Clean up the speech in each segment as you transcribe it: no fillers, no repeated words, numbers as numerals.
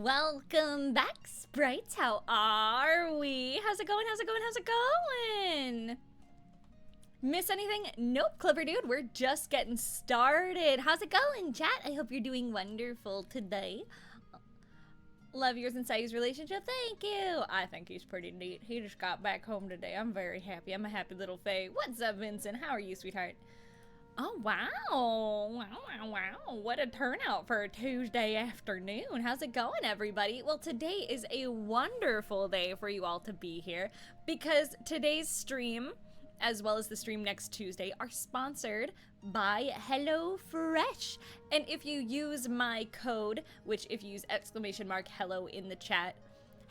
Welcome back, sprites. How are we? How's it going? How's it going? How's it going? Miss anything? Nope, clever dude. We're just getting started. How's it going, chat? I hope you're doing wonderful today. Love yours and Sayu's relationship. Thank you. I think he's pretty neat. He just got back home today. I'm very happy. I'm a happy little fae. What's up, Vincent? How are you, sweetheart? Oh, wow. Wow. What a turnout for a Tuesday afternoon. How's it going, everybody? Well, today is a wonderful day for you all to be here because today's stream, as well as the stream next Tuesday, are sponsored by HelloFresh. And if you use my code, which if you use !hello in the chat,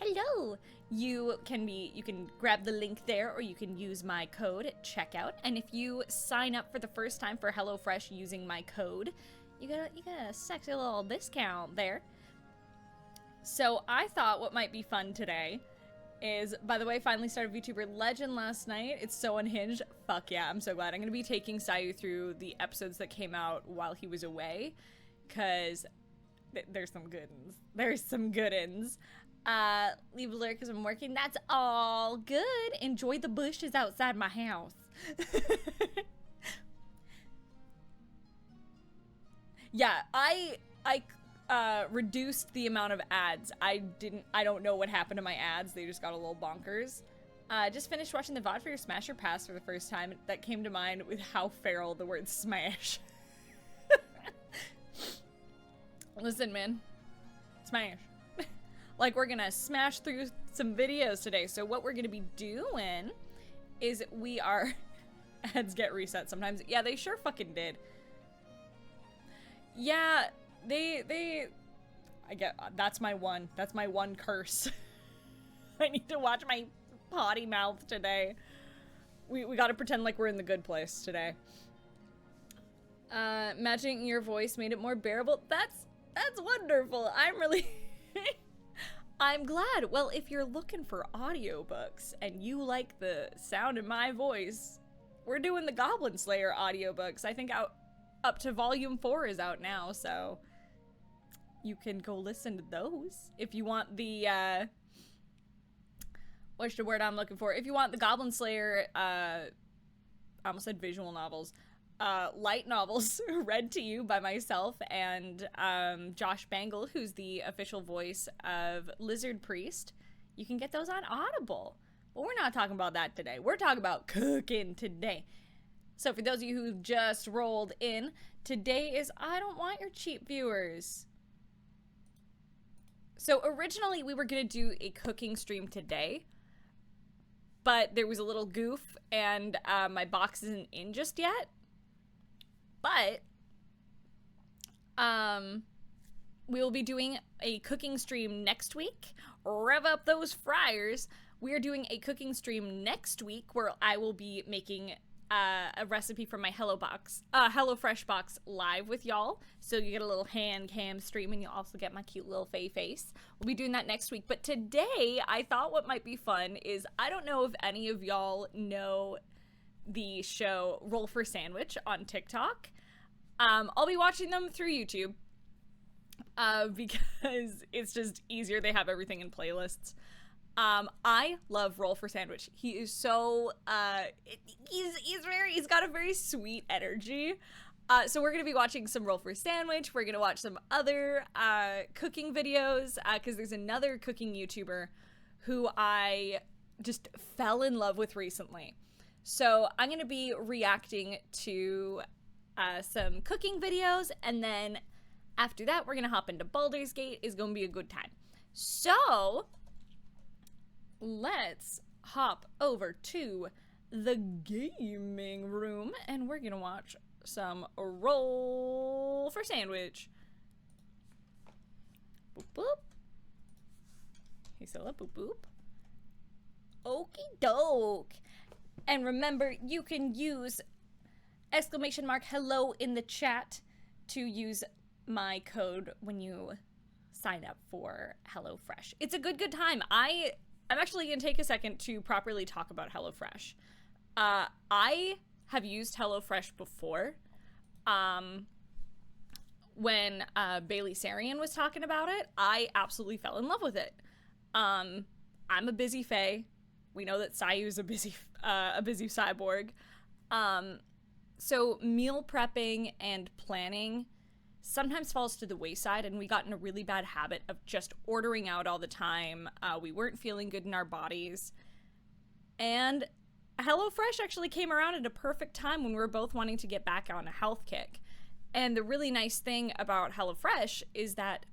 hello, you can grab the link there, or you can use my code at checkout. And if you sign up for the first time for HelloFresh using my code, you get a sexy little discount there. So I thought what might be fun today is, by the way, finally started VTuber Legend last night. It's so unhinged. Fuck yeah, I'm so glad. I'm gonna be taking Sayu through the episodes that came out while he was away, cause there's some good ones. There's some good ones. Leave a lurk because I'm working. That's all good. Enjoy the bushes outside my house. Yeah, I reduced the amount of ads. I don't know what happened to my ads. They just got a little bonkers. Just finished watching the VOD for your Smash or Pass for the first time. That came to mind with how feral the word smash. Listen, man. Smash. Like, we're gonna smash through some videos today. So what we're gonna be doing is we are... Ads get reset sometimes. Yeah, they sure fucking did. Yeah, I get... That's my one curse. I need to watch my potty mouth today. We gotta pretend like we're in the good place today. Matching your voice made it more bearable. That's wonderful. I'm really... I'm glad. Well, if you're looking for audiobooks and you like the sound of my voice, we're doing the Goblin Slayer audiobooks. I think up to volume 4 is out now, so you can go listen to those. If you want the, what's the word I'm looking for? If you want the Goblin Slayer, I almost said visual novels, light novels read to you by myself and Josh Bangle, who's the official voice of Lizard Priest. You can get those on Audible. But we're not talking about that today. We're talking about cooking today. So for those of you who just rolled in, today is I Don't Want Your Cheap Viewers. So originally we were going to do a cooking stream today, but there was a little goof and my box isn't in just yet. But, we will be doing a cooking stream next week. Rev up those fryers. We are doing a cooking stream next week where I will be making a recipe from my HelloFresh box live with y'all. So you get a little hand cam stream and you'll also get my cute little fae face. We'll be doing that next week. But today, I thought what might be fun is, I don't know if any of y'all know the show Roll for Sandwich on TikTok. I'll be watching them through YouTube because it's just easier. They have everything in playlists. I love Roll for Sandwich. He is so he's got a very sweet energy. So we're gonna be watching some Roll for Sandwich. We're gonna watch some other cooking videos because there's another cooking YouTuber who I just fell in love with recently. So I'm going to be reacting to some cooking videos, and then after that, we're going to hop into Baldur's Gate. It's going to be a good time. So let's hop over to the gaming room, and we're going to watch some Roll for Sandwich. Boop, boop. Hey, Sylla, boop, boop. Okie doke. And remember, you can use !hello in the chat to use my code when you sign up for HelloFresh. It's a good time. I'm actually going to take a second to properly talk about HelloFresh. I have used HelloFresh before. when Bailey Sarian was talking about it, I absolutely fell in love with it. I'm a busy fae. We know that Sayu's a busy cyborg. So meal prepping and planning sometimes falls to the wayside, and we got in a really bad habit of just ordering out all the time. We weren't feeling good in our bodies. And HelloFresh actually came around at a perfect time when we were both wanting to get back on a health kick. And the really nice thing about HelloFresh is that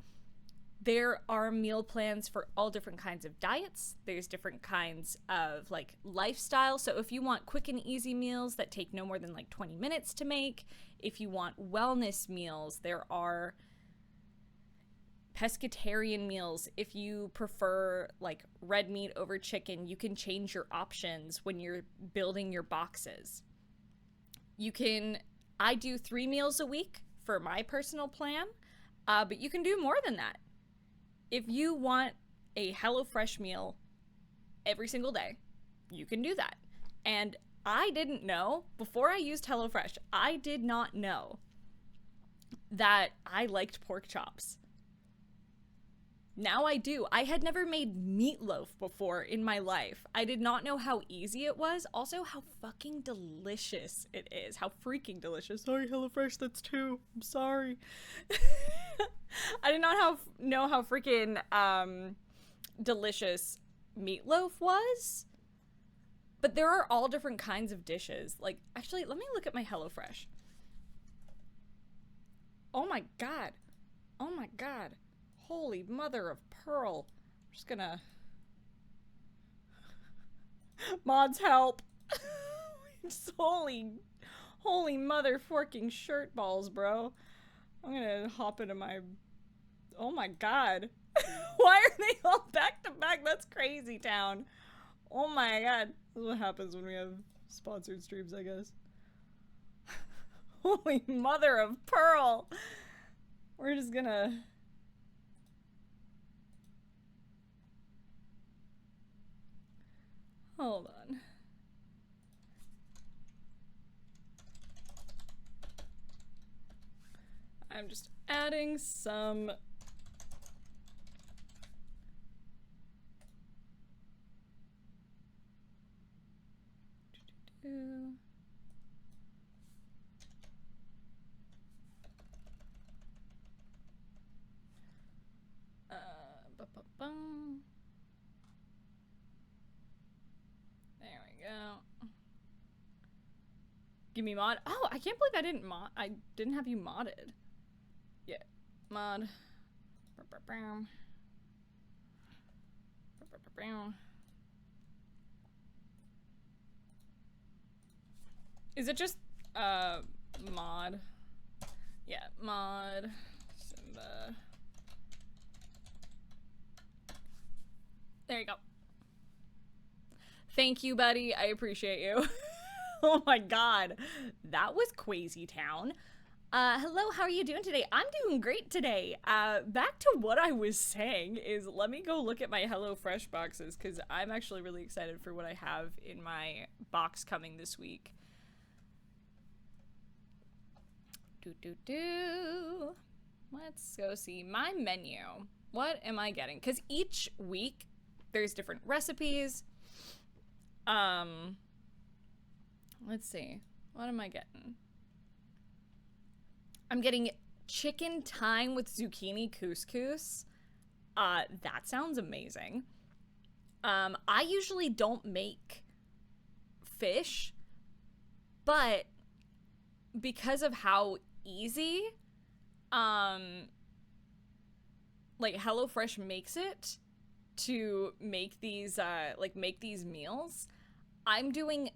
there are meal plans for all different kinds of diets. There's different kinds of like lifestyle. So if you want quick and easy meals that take no more than like 20 minutes to make, if you want wellness meals, there are pescatarian meals. If you prefer like red meat over chicken, you can change your options when you're building your boxes. I do 3 meals a week for my personal plan, but you can do more than that. If you want a HelloFresh meal every single day, you can do that. And I didn't know, before I used HelloFresh, I did not know that I liked pork chops. Now I do. I had never made meatloaf before in my life. I did not know how easy it was. Also, how fucking delicious it is. How freaking delicious. Sorry, HelloFresh, that's 2. I'm sorry. I did not know how freaking delicious meatloaf was. But there are all different kinds of dishes. Like, actually, let me look at my HelloFresh. Oh my god. Oh my god. Holy mother of pearl. I'm just gonna... Mods, help. Just holy mother forking shirt balls, bro. I'm gonna hop into my... Oh my god. Why are they all back to back? That's crazy town. Oh my god. This is what happens when we have sponsored streams, I guess. Holy mother of pearl. We're just gonna... Hold on. I'm just adding some... There we go. Give me mod. Oh, I can't believe I didn't have you modded. Yeah, mod. Is it just mod? Yeah, mod Simba. There you go. Thank you, buddy. I appreciate you. Oh my god. That was Crazy Town. Hello, how are you doing today? I'm doing great today. Back to what I was saying is, let me go look at my HelloFresh boxes, because I'm actually really excited for what I have in my box coming this week. Let's go see my menu. What am I getting? Because each week there's different recipes. Let's see. What am I getting? I'm getting chicken thyme with zucchini couscous. That sounds amazing. I usually don't make fish, but because of how easy, like HelloFresh makes it to make these, make these meals, I'm doing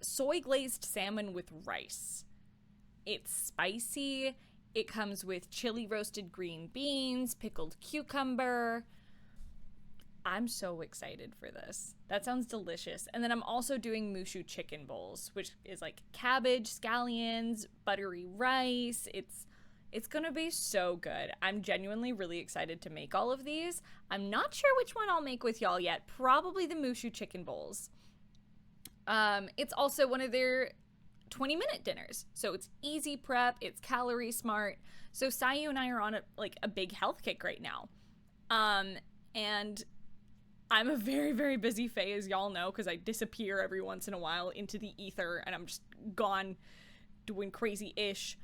soy glazed salmon with rice. It's spicy. It comes with chili roasted green beans, pickled cucumber. I'm so excited for this. That sounds delicious. And then I'm also doing mushu chicken bowls, which is like cabbage, scallions, buttery rice. It's gonna be so good. I'm genuinely really excited to make all of these. I'm not sure which one I'll make with y'all yet. Probably the mushu chicken bowls. It's also one of their 20-minute dinners. So it's easy prep, it's calorie smart. So Sayu and I are on a big health kick right now. And I'm a very, very busy fae, as y'all know, because I disappear every once in a while into the ether, and I'm just gone doing crazy-ish.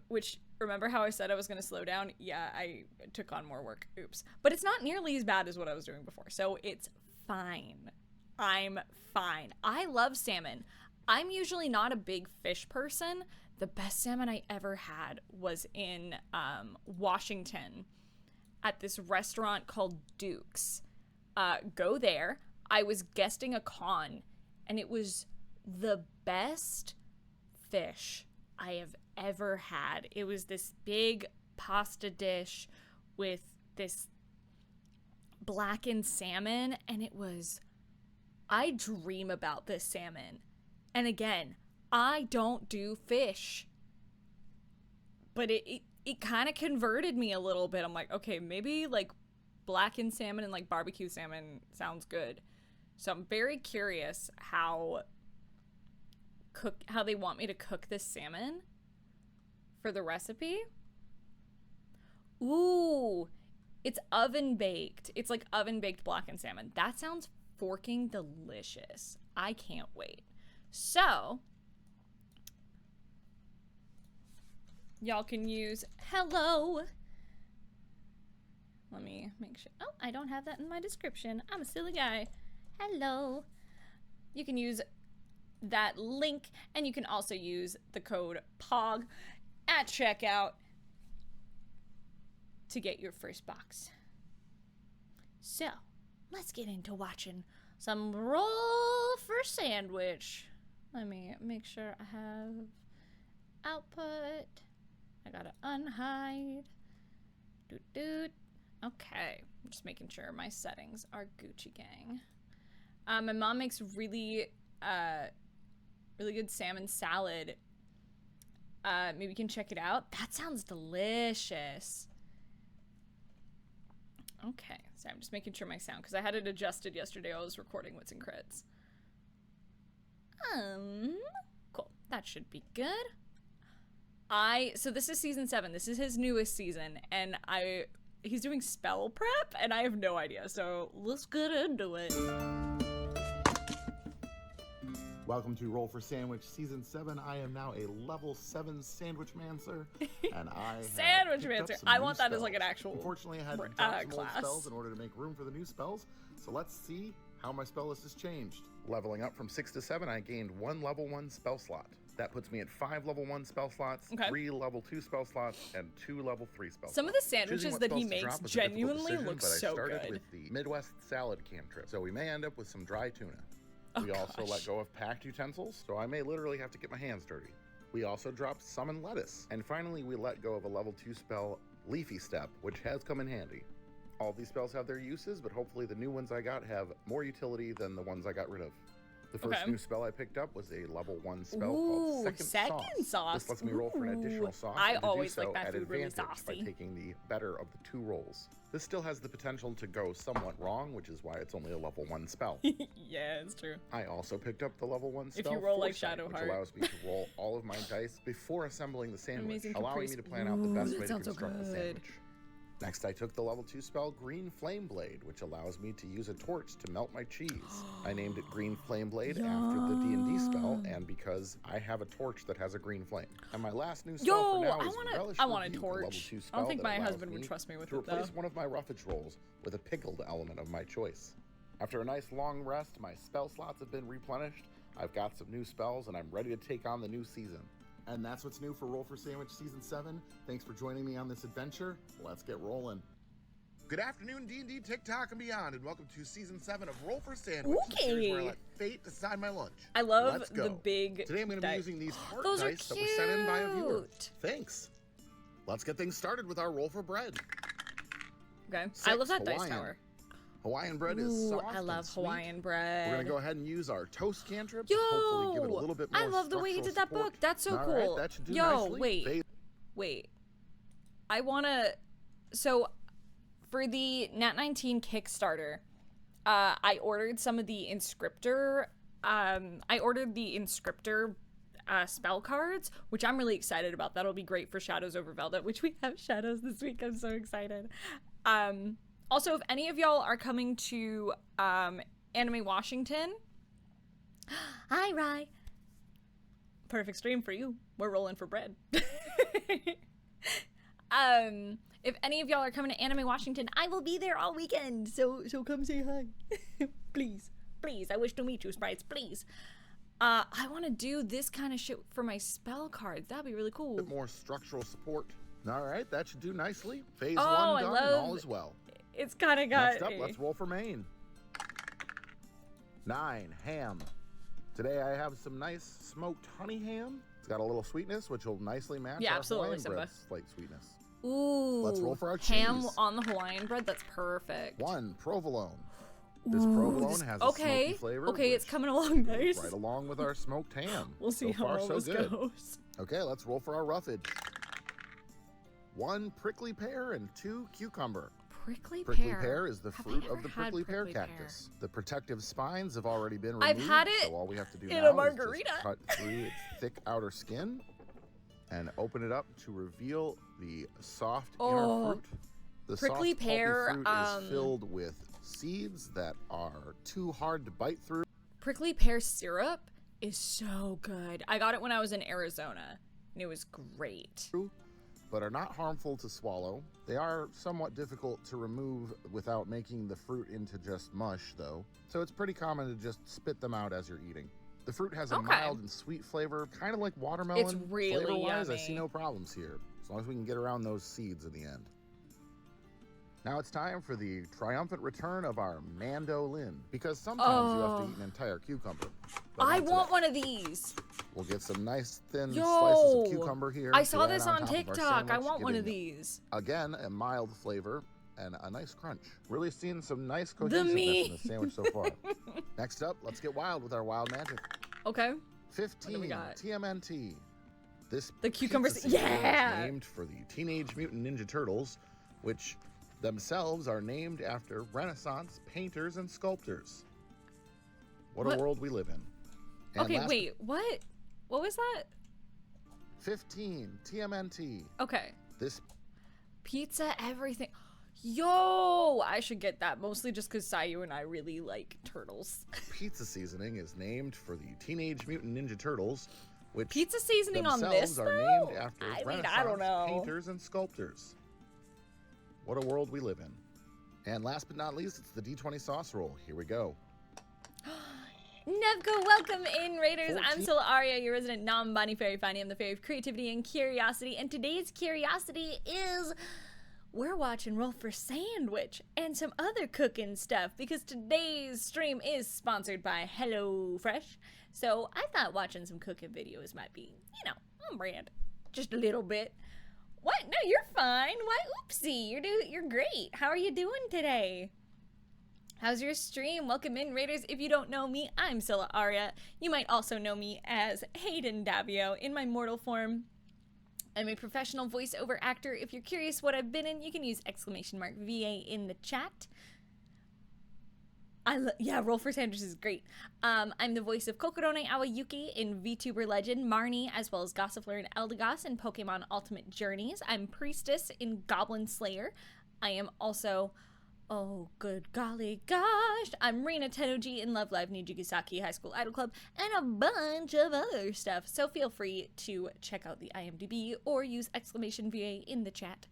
Which, remember how I said I was going to slow down? Yeah, I took on more work. Oops. But it's not nearly as bad as what I was doing before, so it's fine. I'm fine. I love salmon. I'm usually not a big fish person. The best salmon I ever had was in Washington at this restaurant called Duke's. Go there. I was guesting a con, and it was the best fish I have ever had. It was this big pasta dish with this blackened salmon, and it was... I dream about this salmon. And again, I don't do fish. But it kind of converted me a little bit. I'm like, okay, maybe like blackened salmon and like barbecue salmon sounds good. So I'm very curious how they want me to cook this salmon for the recipe. Ooh, it's oven baked. It's like oven baked blackened salmon. That sounds forking delicious. I can't wait. So y'all can use hello. Let me make sure. Oh, I don't have that in my description. I'm a silly guy. Hello. You can use that link, and you can also use the code POG at checkout to get your first box. So, let's get into watching some roll for sandwich. Let me make sure I have output. I gotta unhide. Okay, I'm just making sure my settings are Gucci gang. My mom makes really good salmon salad. Maybe you can check it out. That sounds delicious. Okay, so I'm just making sure my sound, because I had it adjusted yesterday. I was recording Wits and Crits. Cool. That should be good. So this is season 7. This is his newest season, and he's doing spell prep, and I have no idea. So let's get into it. Welcome to Roll for Sandwich Season 7. I am now a level 7 Sandwich Mancer, and I Sandwich Mancer. I want that as like an actual Unfortunately, I had to drop some old class. spells in order to make room for the new spells. So let's see how my spell list has changed. Leveling up from 6 to 7, I gained 1 level 1 spell slot. That puts me at 5 level 1 spell slots, 3 level 2 spell slots, and 2 level 3 spell slots. Some of the sandwiches that he makes genuinely look so good. I started with the Midwest salad cantrip, so we may end up with some dry tuna. We also let go of packed utensils, so I may literally have to get my hands dirty. We also dropped summon lettuce. And finally, we let go of a level 2 spell, Leafy Step, which has come in handy. All of these spells have their uses, but hopefully the new ones I got have more utility than the ones I got rid of. The first new spell I picked up was a level 1 spell called Second Sauce. This lets me roll for an additional sauce. I always like that food really saucy. By taking the better of the 2 rolls. This still has the potential to go somewhat wrong, which is why it's only a level 1 spell. Yeah, it's true. I also picked up the level 1 spell, if you roll like Foresight, Shadowheart, which allows me to roll all of my dice before assembling the sandwich, allowing me to plan out the best way to construct the sandwich. Next, I took the level 2 spell Green Flame Blade, which allows me to use a torch to melt my cheese. I named it Green Flame Blade after the D&D spell, and because I have a torch that has a green flame. And my last new spell for now is Relish I want a Rebuke, torch. level 2 spell I don't think my that husband allows would me trust me with to it, though. replace one of my roughage rolls with a pickled element of my choice. After a nice long rest, my spell slots have been replenished. I've got some new spells, and I'm ready to take on the new season. And that's what's new for Roll for Sandwich Season 7. Thanks for joining me on this adventure. Let's get rolling. Good afternoon, D&D, TikTok, and beyond, and welcome to Season 7 of Roll for Sandwich, the series where I let fate decide my lunch. I love the big Today I'm going to be using these heart dice that were sent in by a viewer. Thanks. Let's get things started with our roll for bread. Okay. I love that dice tower. Hawaiian bread is soft I love and Hawaiian bread. We're going to go ahead and use our toast cantrip to hopefully give it a little bit more I love the way he did that support. book. That's so All cool. Right, that should do nicely. Wait. I want to... So, for the Nat 19 Kickstarter, I ordered some of the Inscriptor... I ordered the Inscriptor spell cards, which I'm really excited about. That'll be great for Shadows over Velda, which we have Shadows this week. I'm so excited. Also, if any of y'all are coming to Anime Washington, hi, Rye. Perfect stream for you. We're rolling for bread. If any of y'all are coming to Anime Washington, I will be there all weekend. So come say hi. Please. I wish to meet you, sprites. Please. I want to do this kind of shit for my spell cards. That'd be really cool. A bit more structural support. All right, that should do nicely. Phase Oh, 1 I done and all is well. It's kind of got. Next up, let's roll for main. 9, ham. Today I have some nice smoked honey ham. It's got a little sweetness, which will nicely match our absolutely, Hawaiian bread's slight sweetness. Ooh. Let's roll for our ham cheese. on the Hawaiian bread. That's perfect. 1, provolone. This provolone has a smoky flavor. Okay, it's coming along nice. Right along with our smoked ham. We'll see how all this goes. Okay, let's roll for our roughage. 1 prickly pear and 2 cucumber. Prickly pear is the fruit of the prickly pear cactus. The protective spines have already been removed. I've had it so all we have to do in now a margarita. is just cut through its thick outer skin and open it up to reveal the soft inner fruit. The prickly soft, pear fruit is filled with seeds that are too hard to bite through. Prickly pear syrup is so good. I got it when I was in Arizona, and it was great. But are not harmful to swallow. They are somewhat difficult to remove without making the fruit into just mush, though. So it's pretty common to just spit them out as you're eating. The fruit has a mild and sweet flavor, kind of like watermelon. It's really Flavor-wise, yummy. I see no problems here, as long as we can get around those seeds in the end. Now it's time for the triumphant return of our mandolin, because sometimes you have to eat an entire cucumber. I want one of these. We'll get some nice thin slices of cucumber here. I saw this on TikTok. I want one of these. Again, a mild flavor and a nice crunch. Really seeing some nice cohesiveness in the sandwich so far. Next up, let's get wild with our wild magic. Okay. 15 TMNT. The cucumbers. Is named for the Teenage Mutant Ninja Turtles, which themselves are named after Renaissance painters and sculptors. What a world we live in. And okay, wait, what? What was that? 15 TMNT. Okay. This pizza everything. Yo, I should get that, mostly just because Sayu and I really like turtles. Pizza seasoning is named for the Teenage Mutant Ninja Turtles, which pizza seasoning on this are though? named after I don't know. painters and sculptors. What a world we live in. And last but not least, it's the D20 sauce roll. Here we go. Nevco, welcome in, Raiders. I'm Sylla Aria, your resident non-Bonnie Fairy Fani. I'm the Fairy of Creativity and Curiosity, and today's curiosity is we're watching Roll for Sandwich and some other cooking stuff because today's stream is sponsored by HelloFresh. So I thought watching some cooking videos might be, on brand, just a little bit. What? No, you're fine. What? Oopsie, you're great. How are you doing today? How's your stream? Welcome in, Raiders. If you don't know me, I'm Sylla Aria. You might also know me as Hayden Davio in my mortal form. I'm a professional voiceover actor. If you're curious what I've been in, you can use !VA in the chat. Roll for Sandwich is great. I'm the voice of Kokorone Awayuki in VTuber Legend, Marnie, as well as Gossifleur and Eldegoss in Pokemon Ultimate Journeys. I'm Priestess in Goblin Slayer. I am also, oh good golly gosh, I'm Reina Tenoji in Love Live Nijigasaki High School Idol Club, and a bunch of other stuff. So feel free to check out the IMDb or use !VA in the chat.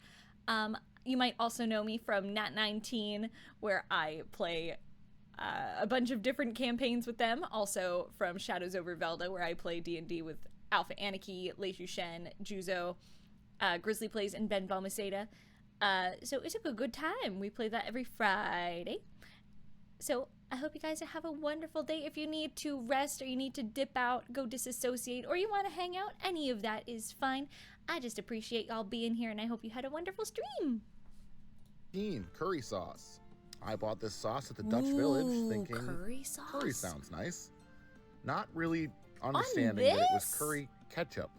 You might also know me from Nat19, where I play a bunch of different campaigns with them. Also from Shadows over Velda, where I play D&D with Alpha Anarchy, Leishu Shen, Juzo, Grizzly Plays, and Ben Balmaceda. So it's a good time. We play that every Friday. So I hope you guys have a wonderful day. If you need to rest or you need to dip out, go disassociate, or you want to hang out, any of that is fine. I just appreciate y'all being here, and I hope you had a wonderful stream. Curry sauce. I bought this sauce at the Dutch Village thinking curry sauce? Curry sounds nice. Not really understanding that it was curry ketchup.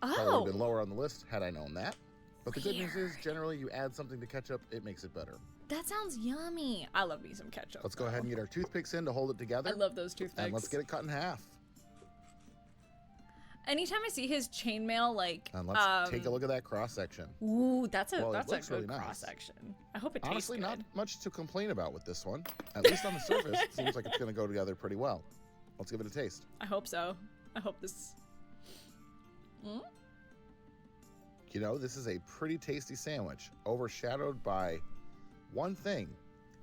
Probably would have been lower on the list had I known that. But the good news is, generally, you add something to ketchup, it makes it better. That sounds yummy. I love me some ketchup. Let's go ahead and get our toothpicks in to hold it together. I love those toothpicks. And let's get it cut in half. Anytime I see his chainmail, like, And let's take a look at that cross section. ooh, that's a Well, it that's a looks good really nice. cross section. I hope it tastes Honestly, good. not much to complain about with this one. At least on the surface, it seems like it's going to go together pretty well. Let's give it a taste. I hope so. I hope this. Mm? You know, this is a pretty tasty sandwich, overshadowed by one thing.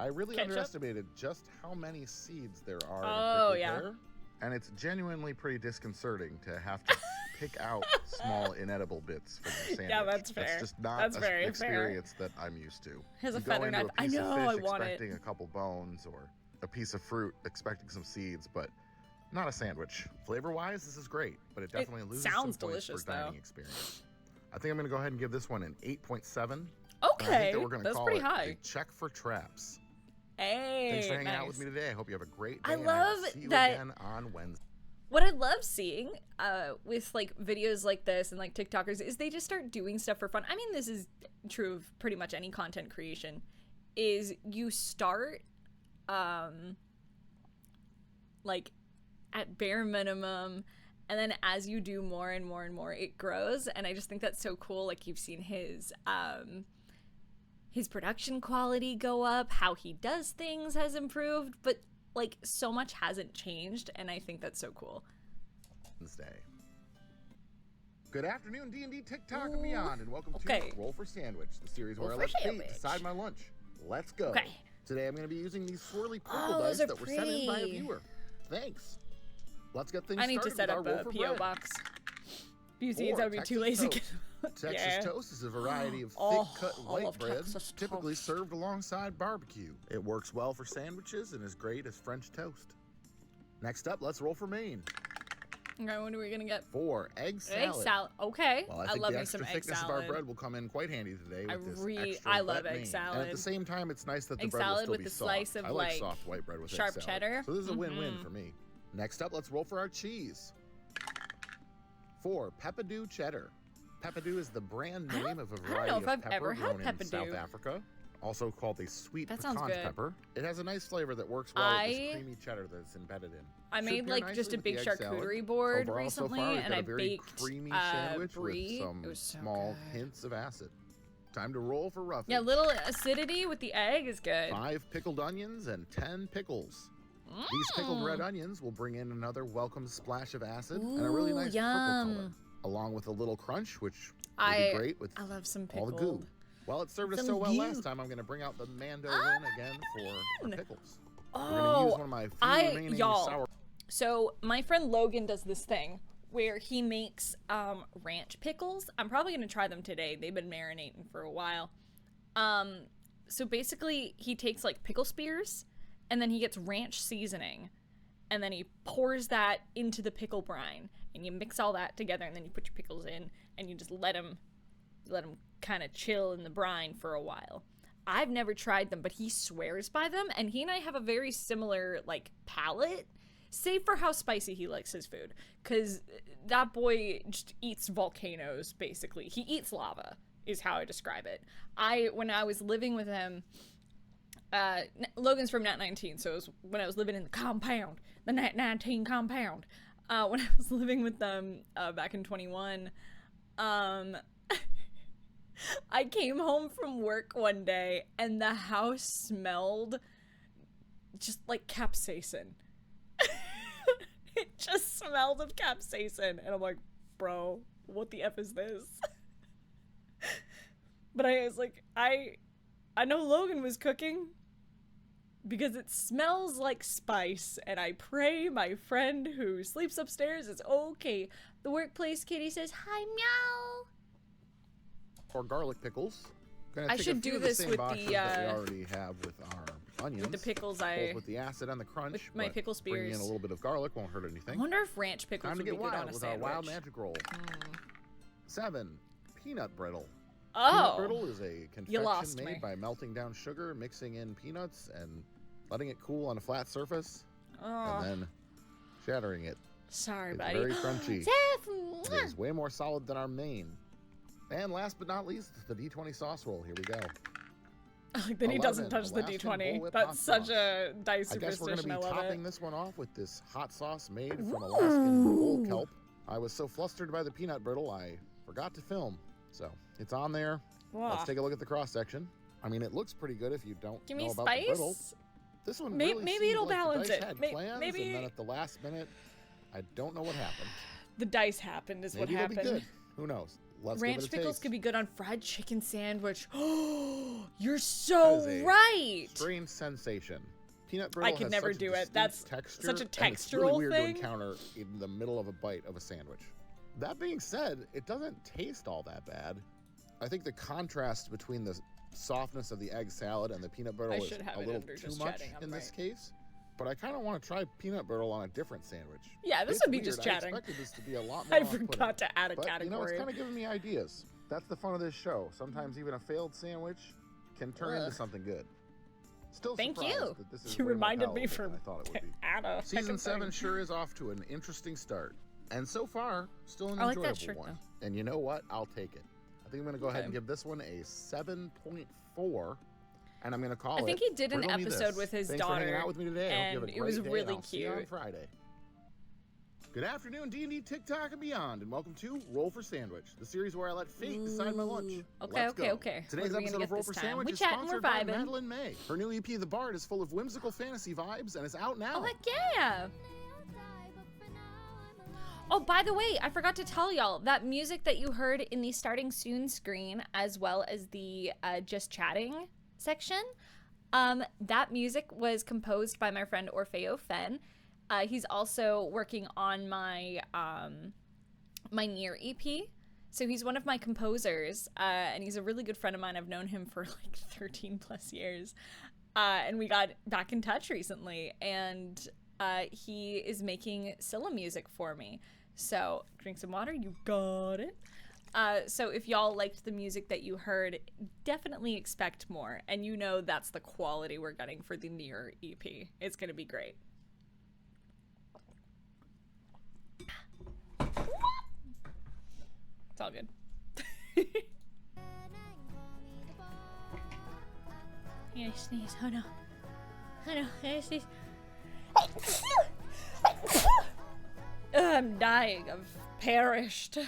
I really Ketchup? underestimated just how many seeds there are Oh, in a yeah. prickly pear. And it's genuinely pretty disconcerting to have to pick out small inedible bits from your sandwich. Yeah, that's fair. That's just not That's an very fair. experience that I'm used to. Has a You go feather into knife. a I piece know, of I fish want it. expecting a couple bones or a piece of fruit expecting some seeds, but not a sandwich. Flavor-wise, this is great, but it definitely loses some sounds points delicious, for dining though. experience. I think I'm going to go ahead and give this one an 8.7. And I Okay, think that we're going to that's call pretty it high. a check for traps. Hey, Thanks for hanging nice. out with me today. I hope you have a great day. I and love will see you that- again on Wednesday. What I love seeing with like videos like this and like TikTokers is they just start doing stuff for fun. I mean, this is true of pretty much any content creation. Is you start like at bare minimum, and then as you do more and more and more, it grows. And I just think that's so cool. Like you've seen his production quality go up, how he does things has improved, but like so much hasn't changed, and I think that's so cool. Wednesday. Good afternoon, D&D, TikTok, and beyond, and welcome Okay. to Roll for Sandwich, the series Roll where I for let fate Sandwich. decide my lunch. Let's go. Okay. Today I'm going to be using these swirly purple Oh, dice those are that were sent in by a pretty. viewer. Thanks. Let's get things I need to started set with up our roll a for PO bread. box. Besides, Or I would be too Texas lazy. to toast. get- Texas yeah. toast is a variety of Oh, thick-cut I white love bread, Texas typically toast. served alongside barbecue. It works well for sandwiches and is great as French toast. Next up, let's roll for main. Okay, what are we gonna get? 4, egg salad. Egg salad. Okay, Well, I I think love the me extra some egg thickness salad. of our bread will come in quite handy today with this I love wet egg main. salad. And at the same time, it's nice that the Egg bread will salad still with be the soft. slice of, I like like, soft white bread with sharp egg salad. cheddar. So this is a win-win Mhm. for me. Next up, let's roll for our cheese. 4, Peppadew cheddar. Peppadew is the brand I don't- name of a I don't variety know if of I've pepper ever had grown in South Peppadew. Africa, also called a sweet That sounds pecan good. pepper. It has a nice flavor that works well with I- this creamy cheddar that's embedded in. I Should made pair like nicely just a with the big egg salad. charcuterie board Overall, so recently, far, we've and got I a very baked creamy sandwich brie. with some It was so small good. hints of acid. Time to roll for roughage. Yeah, little acidity with the egg is good. 5 pickled onions and 10 pickles. These pickled red onions will bring in another welcome splash of acid and a really Ooh, nice yum. purple color, along with a little crunch, which will I be great with I love some all pickled. the goo. Well, it served us Some so well goo. last time, I'm going to bring out the Mando Ah, win again for our man. pickles. We're going to use Oh, one of my few remaining y'all. sour. So my friend Logan does this thing where he makes ranch pickles. I'm probably gonna try them today. They've been marinating for a while. So basically he takes like pickle spears and then he gets ranch seasoning and then he pours that into the pickle brine and you mix all that together and then you put your pickles in and you just let them kind of chill in the brine for a while. I've never tried them, but he swears by them, and he and I have a very similar like palate, save for how spicy he likes his food, because that boy just eats volcanoes. Basically, he eats lava is how I describe it. When I was living with him, Logan's from Nat 19, so it was when I was living in the compound, the Nat 19 compound. When I was living with them back in 21, I came home from work one day and the house smelled just like capsaicin. It just smelled of capsaicin. And I'm like, bro, what the F is this? But I was like, I know Logan was cooking because it smells like spice. And I pray my friend who sleeps upstairs is okay. The workplace kitty says, hi, meow. Or garlic pickles. Gonna I take should a few do of this same with boxes the, that we already have with our onions. With the pickles, both with the acid and the crunch. with my but pickle bringing in spears. a little bit of garlic won't hurt I anything. wonder if ranch pickles Time to would be get good on wild a with our sandwich. wild magic roll. 7, peanut brittle. Oh, Peanut brittle is a You confection lost made me. by melting down sugar, mixing in peanuts, and letting it cool on a flat surface, oh, and then shattering it. sorry, It's buddy. very crunchy. Steph, It mwah. is way more solid than our main. And last but not least, the D20 sauce roll. Here we go. Like, then he doesn't 11, touch the Alaskan D20. bullwhip That's hot such sauce. a dice I guess we're going to superstition. be I love topping it. this one off with this hot sauce made from Alaskan bull kelp. I was so flustered by the peanut brittle, I forgot to film. So it's on there. Whoa. Let's take a look at the cross section. I mean, it looks pretty good if you don't Give know me about the brittle. spice. This one Maybe really seemed it'll like balance the dice it. had plans, Maybe and then at the last minute, I don't know what happened. the dice happened is Maybe what it'll happened. be good. Who knows? Let's Ranch give it a pickles taste. could be good on fried chicken sandwich. Oh, you're That so is a right. Strange sensation. Peanut brittle I could has never such a do it. distinct That's texture, such a and it's really textural weird thing. to encounter in the middle of a bite of a sandwich. That being said, it doesn't taste all that bad. I think the contrast between the softness of the egg salad and the peanut brittle is should have a it little under too just much chatting, I'm in this right. case. But I kind of want to try peanut brittle on a different sandwich. Yeah, this It's would be weird. just I chatting. expected this to be a lot more I off-putting. forgot to add a But, you know, it's category. kind of giving me ideas. That's the fun of this show. Sometimes even a failed sandwich can turn into something good. Still Thank surprised you. that this is You way more reminded me palatable than for I thought it would be. add a Season second 7 thing. sure is off to an interesting start. And so far, still an I like enjoyable that shirt, one. And you know what? I'll take it. I think I'm going to go ahead and Okay. give this one a 7.4. And I'm going to call it. I think he did an Riddle Me episode This. with his Thanks for hanging daughter, out with me today. I hope you have and a it was great day, really and I'll see you on cute. Friday. Good afternoon, D&D, TikTok, and beyond, and welcome to Roll for Sandwich, the series where I let fate decide my lunch. Ooh. Let's go. Okay. Today's What are we episode gonna of get Roll this for time? Sandwich We is chatting, we're sponsored by vibing. Madeline May. Her new EP, The Bard, is full of whimsical fantasy vibes and is out now. Oh, heck yeah. Oh, by the way, I forgot to tell y'all, that music that you heard in the starting soon screen, as well as the just chatting section, that music was composed by my friend Orfeo Fen. He's also working on my my Near EP. So he's one of my composers, and he's a really good friend of mine. I've known him for like 13 plus years. And we got back in touch recently, and he is making Sylla music for me. So drink some water, you got it. So if y'all liked the music that you heard, definitely expect more. And you know that's the quality we're getting for the Near EP. It's going to be great. It's all good. Yeah, sneeze. Oh no. Oh no. I sneeze. I'm dying. I've perished.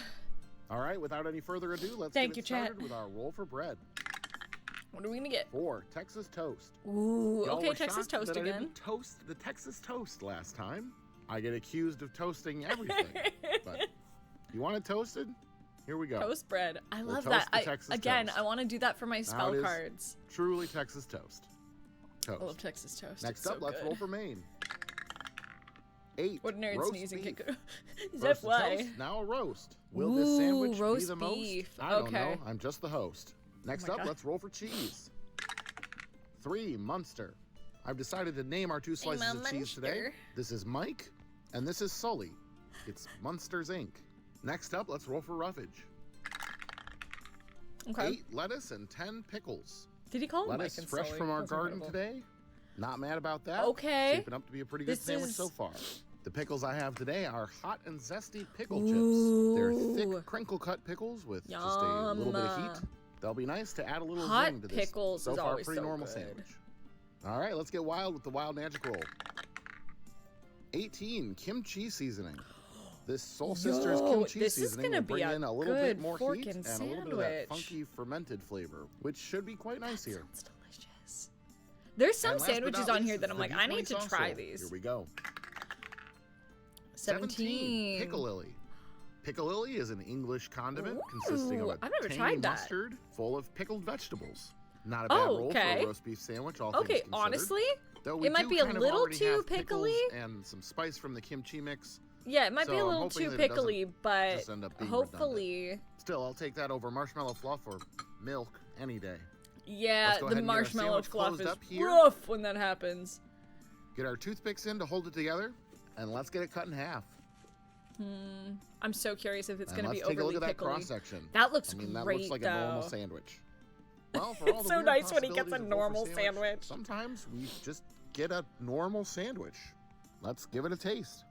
All right, without any further ado, let's Thank get you, it chat. started with our roll for bread. What are we gonna get? 4, Texas toast. Ooh, Y'all okay, were Texas shocked toast that I again. didn't toast the Texas toast last time. I get accused of toasting everything. But you want it toasted? Here we go. Toast bread. I We'll love toast that. the Texas Again, toast. I want to do that for my spell it is. cards. Truly Texas toast. I love Texas toast. Next It's up, so let's good. roll for Maine. 8. What nerd roast sneezing beef. kick? Is that Roasted why? toast, now a roast. Will this sandwich be roast the beef. most? I don't Okay. know. I'm just the host. Next my up, God. let's roll for cheese. 3, Munster. I've decided to name our 2 slices I'm a of cheese today. Munster. This is Mike, and this is Sully. It's Munsters Inc. Next up, let's roll for roughage. Okay. 8 lettuce and 10 pickles. Did he call him Lettuce Mike and fresh Sully? from our That's garden incredible. today. Not mad about that. Okay. Shaping up to be a pretty good This sandwich is- so far. The pickles I have today are hot and zesty pickle Ooh. chips. They're thick, crinkle-cut pickles with just a little bit of heat. They'll be nice to add a little Hot zing to this pickles so is far always pretty so normal good. sandwich. All right, let's get wild with the wild magic roll. 18, kimchi seasoning. This Soul Sisters Yo, kimchi this is seasoning gonna will be bring a in a little good bit more fork heat and and a little bit of that sandwich. funky fermented flavor, which should be quite nice here. Sounds delicious. There's some And last but sandwiches not on here least, that it's I'm the like, beef I need to sauce try roll. these. Here we go. 17. Piccalilli. Piccalilli is an English condiment consisting of Ooh, a I've never tangy tried that. mustard full of pickled vegetables. Not a bad Oh, roll for okay. a roast beef sandwich, all Okay, things considered. honestly, Though we it might do be a kind of little already too have pickles pickly. and some spice from the kimchi mix. Yeah, it might So be a I'm little hoping too that it doesn't pickly, but just end up being hopefully, Still, I'll take that over marshmallow fluff or milk any day. yeah, Let's go the ahead and get our marshmallow sandwich fluff closed is up here. rough when that happens. Get our toothpicks in to hold it together, and let's get it cut in half. I'm so curious if it's And going to let's be take a overly look at that pickly. cross section. That looks I mean, that great, looks like though. a normal sandwich. Well, for all It's the so weird nice when he gets a possibilities of roll for normal sandwich. Sometimes we just get a normal sandwich. Let's give it a taste.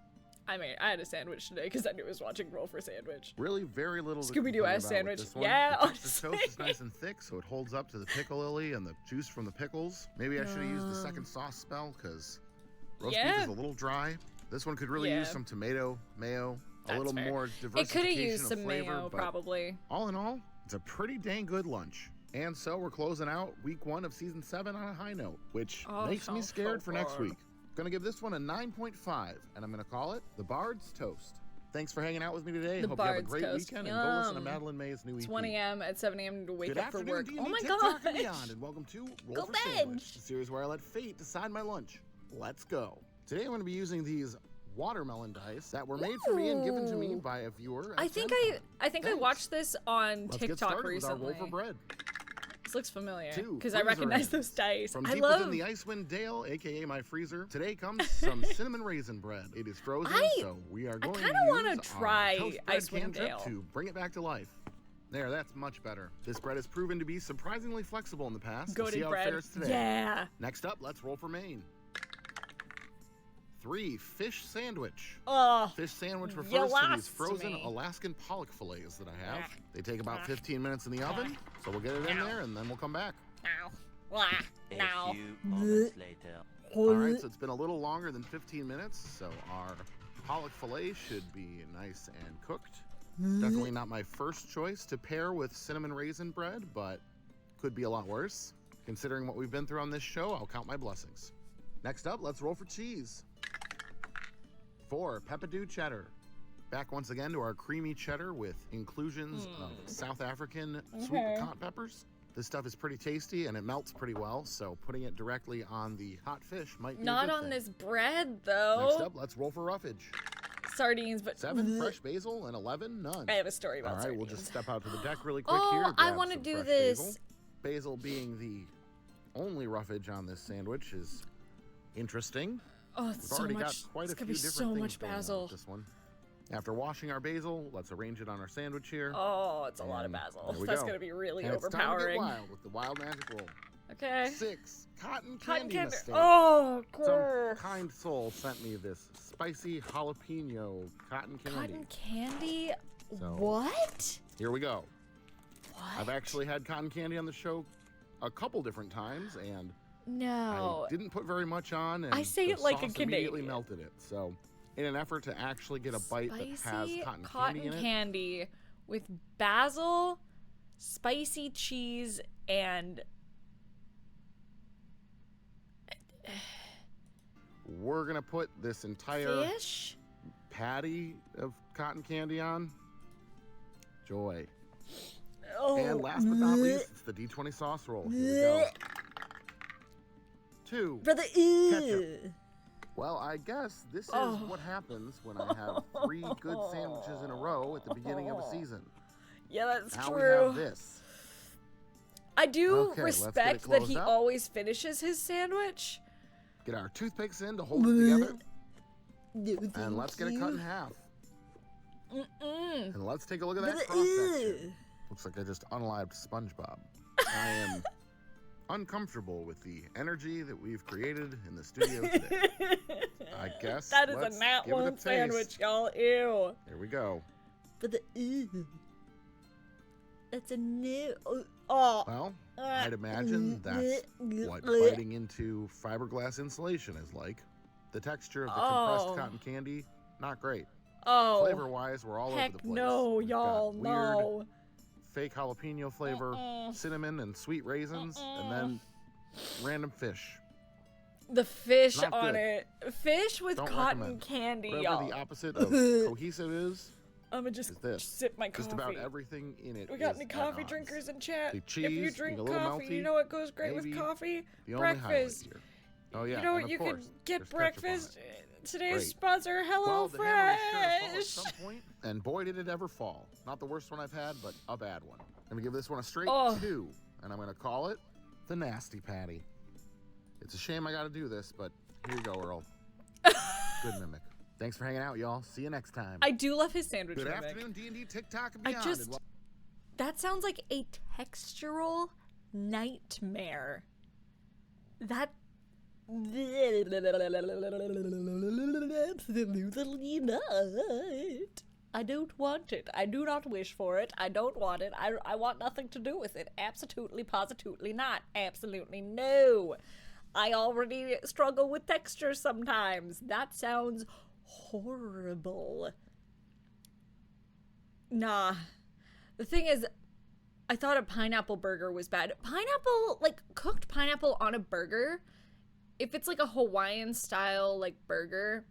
I mean, I had a sandwich today because I knew I was watching Roll for Sandwich. Really very little to Scooby-Doo complain ass about with sandwich. this one. Yeah, the Texas honestly. toast is nice and thick, so it holds up to the piccalilli and the juice from the pickles. Maybe I should have used the second sauce spell, because roast beef Yeah. is a little dry. This one could really Yeah. use some tomato, mayo, a little fair. more It could diversification have used of some flavor, mayo, but probably. all in all, it's a pretty dang good lunch. And so we're closing out week 1 of season 7 on a high note, which makes me scared for next week. Gonna give this one a 9.5, and I'm gonna call it the Bard's Toast. Thanks for hanging out with me today. Hope you have a great weekend, and go listen to Madeline May's new EP. It's 1 a.m. at 7 a.m. to wake up for work. D&D, Oh my TikTok, god! and beyond, and welcome to Roll for Sandwich, the series where I let fate decide my lunch. Let's go. Today I'm going to be using these watermelon dice that were made for me and given to me by a viewer. I think I watched this on TikTok Let's get started recently. with our roll for bread. This looks familiar Two because I freezer recognize ends. those dice. From I deep love within the Icewind Dale, aka my freezer, today comes some cinnamon raisin bread. It is frozen, so we are going to kinda wanna use try our toast bread Icewind cantrip Dale. to bring it back to life. There, that's much better. This bread has proven to be surprisingly flexible in the past. We'll see goated how bread. it fares today. Yeah. Next up, let's roll for Maine. 3, fish sandwich. Oh, Fish sandwich you refers to these lost frozen me. Alaskan pollock fillets that I have. Ah. They take about 15 minutes in the oven, so we'll get it in there and then we'll come back. now. Wah, now. A few moments later. All right, so it's been a little longer than 15 minutes, so our pollock fillet should be nice and cooked. Definitely not my first choice to pair with cinnamon raisin bread, but could be a lot worse. Considering what we've been through on this show, I'll count my blessings. Next up, let's roll for cheese. 4, Peppadew cheddar. Back once again to our creamy cheddar with inclusions of South African sweet piquant peppers. This stuff is pretty tasty and it melts pretty well, so putting it directly on the hot fish might be Not a good on thing. this bread though. Next up, let's roll for roughage. Sardines, but 7, fresh basil, and 11, none. I have a story about All right, sardines. we'll just step out to the deck really quick Oh, here. I grab wanna some do fresh this. Basil. Basil being the only roughage on this sandwich is interesting. Oh, We've it's so already got much. quite a It's few gonna be different so things much going on basil. with this one. After washing our basil, let's arrange it on our sandwich here. Oh, it's a lot of And basil. there we That's go. gonna be really And it's time to get overpowering. wild with the wild magic roll. Okay. 6, cotton Cotton candy candy. mistake. Oh, Some cool. kind soul sent me this spicy jalapeno cotton candy. Cotton candy? So- What? Here we go. What? I've actually had cotton candy on the show a couple different times, and No. I didn't put very much on, and I say the it like a sauce immediately Canadian. melted it. So, in an effort to actually get a bite that has Spicy cotton cotton candy in it, candy with basil, spicy cheese, and we're gonna put this entire fish. patty of cotton candy on. Joy. Oh. And last but not least, it's the D20 sauce roll. Here we go. 2. Brother, Ketchup. Well, I guess this is Oh. what happens when I have 3 good sandwiches in a row at the beginning of a season. Yeah, that's Now we true. have this. I do Okay, let's get it respect that closed he up. always finishes his sandwich. Get our toothpicks in to hold it together. And let's get it cut in half. And let's take a look at that cross section. Looks like I just unalived SpongeBob. I am uncomfortable with the energy that we've created in the studio today. I guess That is let's a Nat give it a One taste. sandwich, y'all. Ew. Here we go. That's a new. Oh. Well, I'd imagine that's what biting into fiberglass insulation is like. The texture of the compressed Oh. cotton candy, not great. Oh. Flavor-wise, we're all over Heck the place. no, We've got y'all. weird No. fake jalapeno flavor, cinnamon and sweet raisins, and then random fish. The fish Not on good. it. Fish with Don't cotton recommend. candy, Whatever y'all. the opposite of cohesive is I'm gonna just is this. sip my coffee. Just about everything in it We got is any at coffee odds. drinkers in chat? The If you cheese drink being a little coffee, melty, you know what goes great maybe with coffee? The only highlight Breakfast. here. Oh yeah, You know and what? of You course, could get there's ketchup on breakfast. it. Today's Great. sponsor, Well, the hammer was sure to fall at HelloFresh. some point, and boy did it ever fall. Not the worst one I've had, but a bad one. I'm gonna give this one a straight Oh. 2, and I'm gonna call it the Nasty Patty. It's a shame I gotta do this, but here you go, Earl. Good mimic. Thanks for hanging out, y'all. See you next time. I do love his sandwich. Good mimic. afternoon, D&D, TikTok, and I beyond. just- and wel- That sounds like a textural nightmare. That. Absolutely not. I don't want it. I do not wish for it. I don't want it. I want nothing to do with it. Absolutely, positively not. Absolutely no. I already struggle with texture sometimes. That sounds horrible. Nah. The thing is, I thought a pineapple burger was bad. Pineapple, like, cooked pineapple on a burger, if it's like a Hawaiian style, like, burger,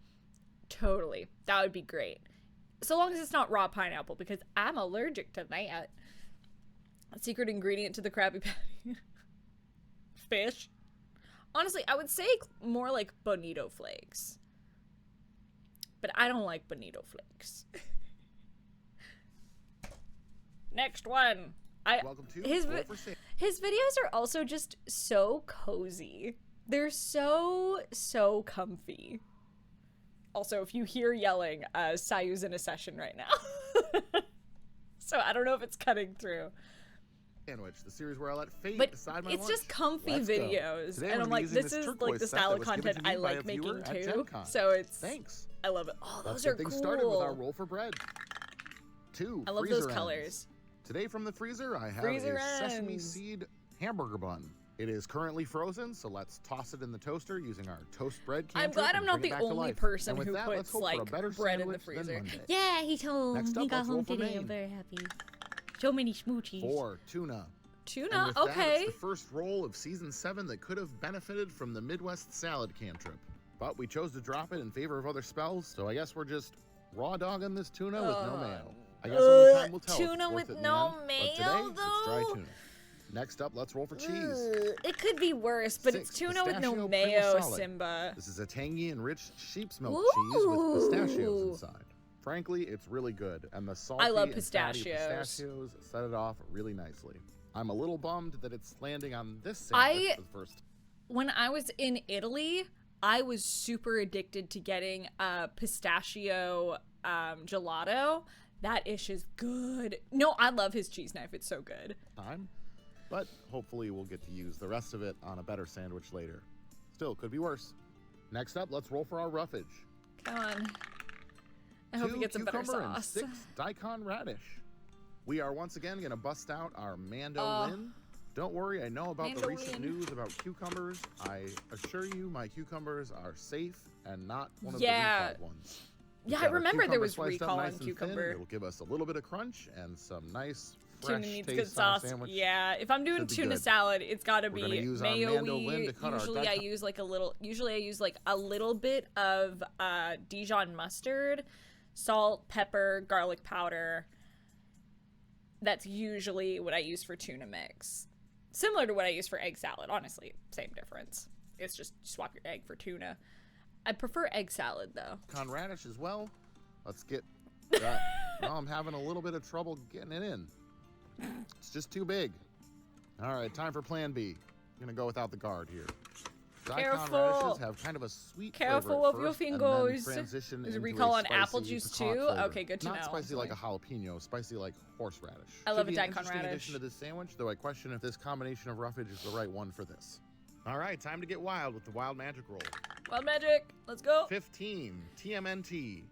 totally. That would be great. So long as it's not raw pineapple, because I'm allergic to that. A secret ingredient to the Krabby Patty. Fish. Honestly, I would say more like bonito flakes. But I don't like bonito flakes. Next one. Welcome to His videos are also just so cozy. They're so comfy. Also, if you hear yelling, Sayu's in a session right now. So I don't know if it's cutting through. Sandwich, the series where I let fate But decide my it's lunch. just comfy Let's go. videos. Today And we're I'm gonna like, be using this this is like turquoise the set style that of was given content to me I by a like making viewer at too. Gen Con. So it's Thanks. I love it. Oh, Let's those are get things cool. started with our roll for bread. 2 I love freezer those ends. colors. Today from the freezer, I have Freezer a sesame ends. seed hamburger bun. It is currently frozen, so let's toss it in the toaster using our toast bread cantrip. I'm glad I'm and not bring the it back to only life. person And with who that, let's puts hope for a like better bread in the sandwich than freezer. Monday. Yeah, he told Next up, he got let's roll home for today. main. I'm very happy. So many smoochies. 4 tuna. And Tuna, with that, okay. it's the first roll of season 7 that could have benefited from the Midwest salad cantrip. But we chose to drop it in favor of other spells, so I guess we're just raw dogging this tuna with no mayo. I guess only time will tell if Tuna it's worth with it in no the end. mayo, But today, it's dry though? tuna. Next up, let's roll for cheese. It could be worse, but 6 it's tuna with no pistachio mayo, prima salad. Simba. This is a tangy and rich sheep's milk cheese with pistachios Ooh. inside. Frankly, it's really good, and the salty I love and fatty pistachios. pistachios set it off really nicely. I'm a little bummed that it's landing on this sandwich for the first. When I was in Italy, I was super addicted to getting pistachio gelato. That ish is good. No, I love his cheese knife. It's so good. Time, but hopefully we'll get to use the rest of it on a better sandwich later. Still, could be worse. Next up, let's roll for our roughage. Come on. I hope 2 he gets a better cucumber and sauce. 6 daikon radish. We are once again going to bust out our mandolin. Don't worry, I know about the recent Mandolin. news about cucumbers. I assure you my cucumbers are safe and not one of Yeah. the recalled ones. Yeah, We've I got our remember there cucumber was sliced up recall nice on and thin. cucumber. It'll give us a little bit of crunch and some nice Tuna fresh needs taste good on a sauce. sandwich. Yeah, if I'm doing Should be tuna good. salad, it's gotta We're gonna be use our mandolin mayo-y. to cut our Usually I daikon. use like a little. Usually I use like a little bit of Dijon mustard, salt, pepper, garlic powder. That's usually what I use for tuna mix. Similar to what I use for egg salad. Honestly, same difference. It's just swap your egg for tuna. I prefer egg salad though. Daikon radish as well. Let's get that. Now I'm having a little bit of trouble getting it in. It's just too big. All right, time for plan B. I'm gonna go without the guard here. Daikon Careful. radishes have kind of a sweet Careful flavor of at your first, and fingers. then transition Is it into recall a on apple spicy juice piquant too? flavor. Okay, good to Not know. spicy like a jalapeno, spicy like horseradish. I Should love be a an daikon interesting radish. addition to this sandwich, though I question if this combination of roughage is the right one for this. All right, time to get wild with the wild magic roll. Wild magic. Let's go. 15, TMNT.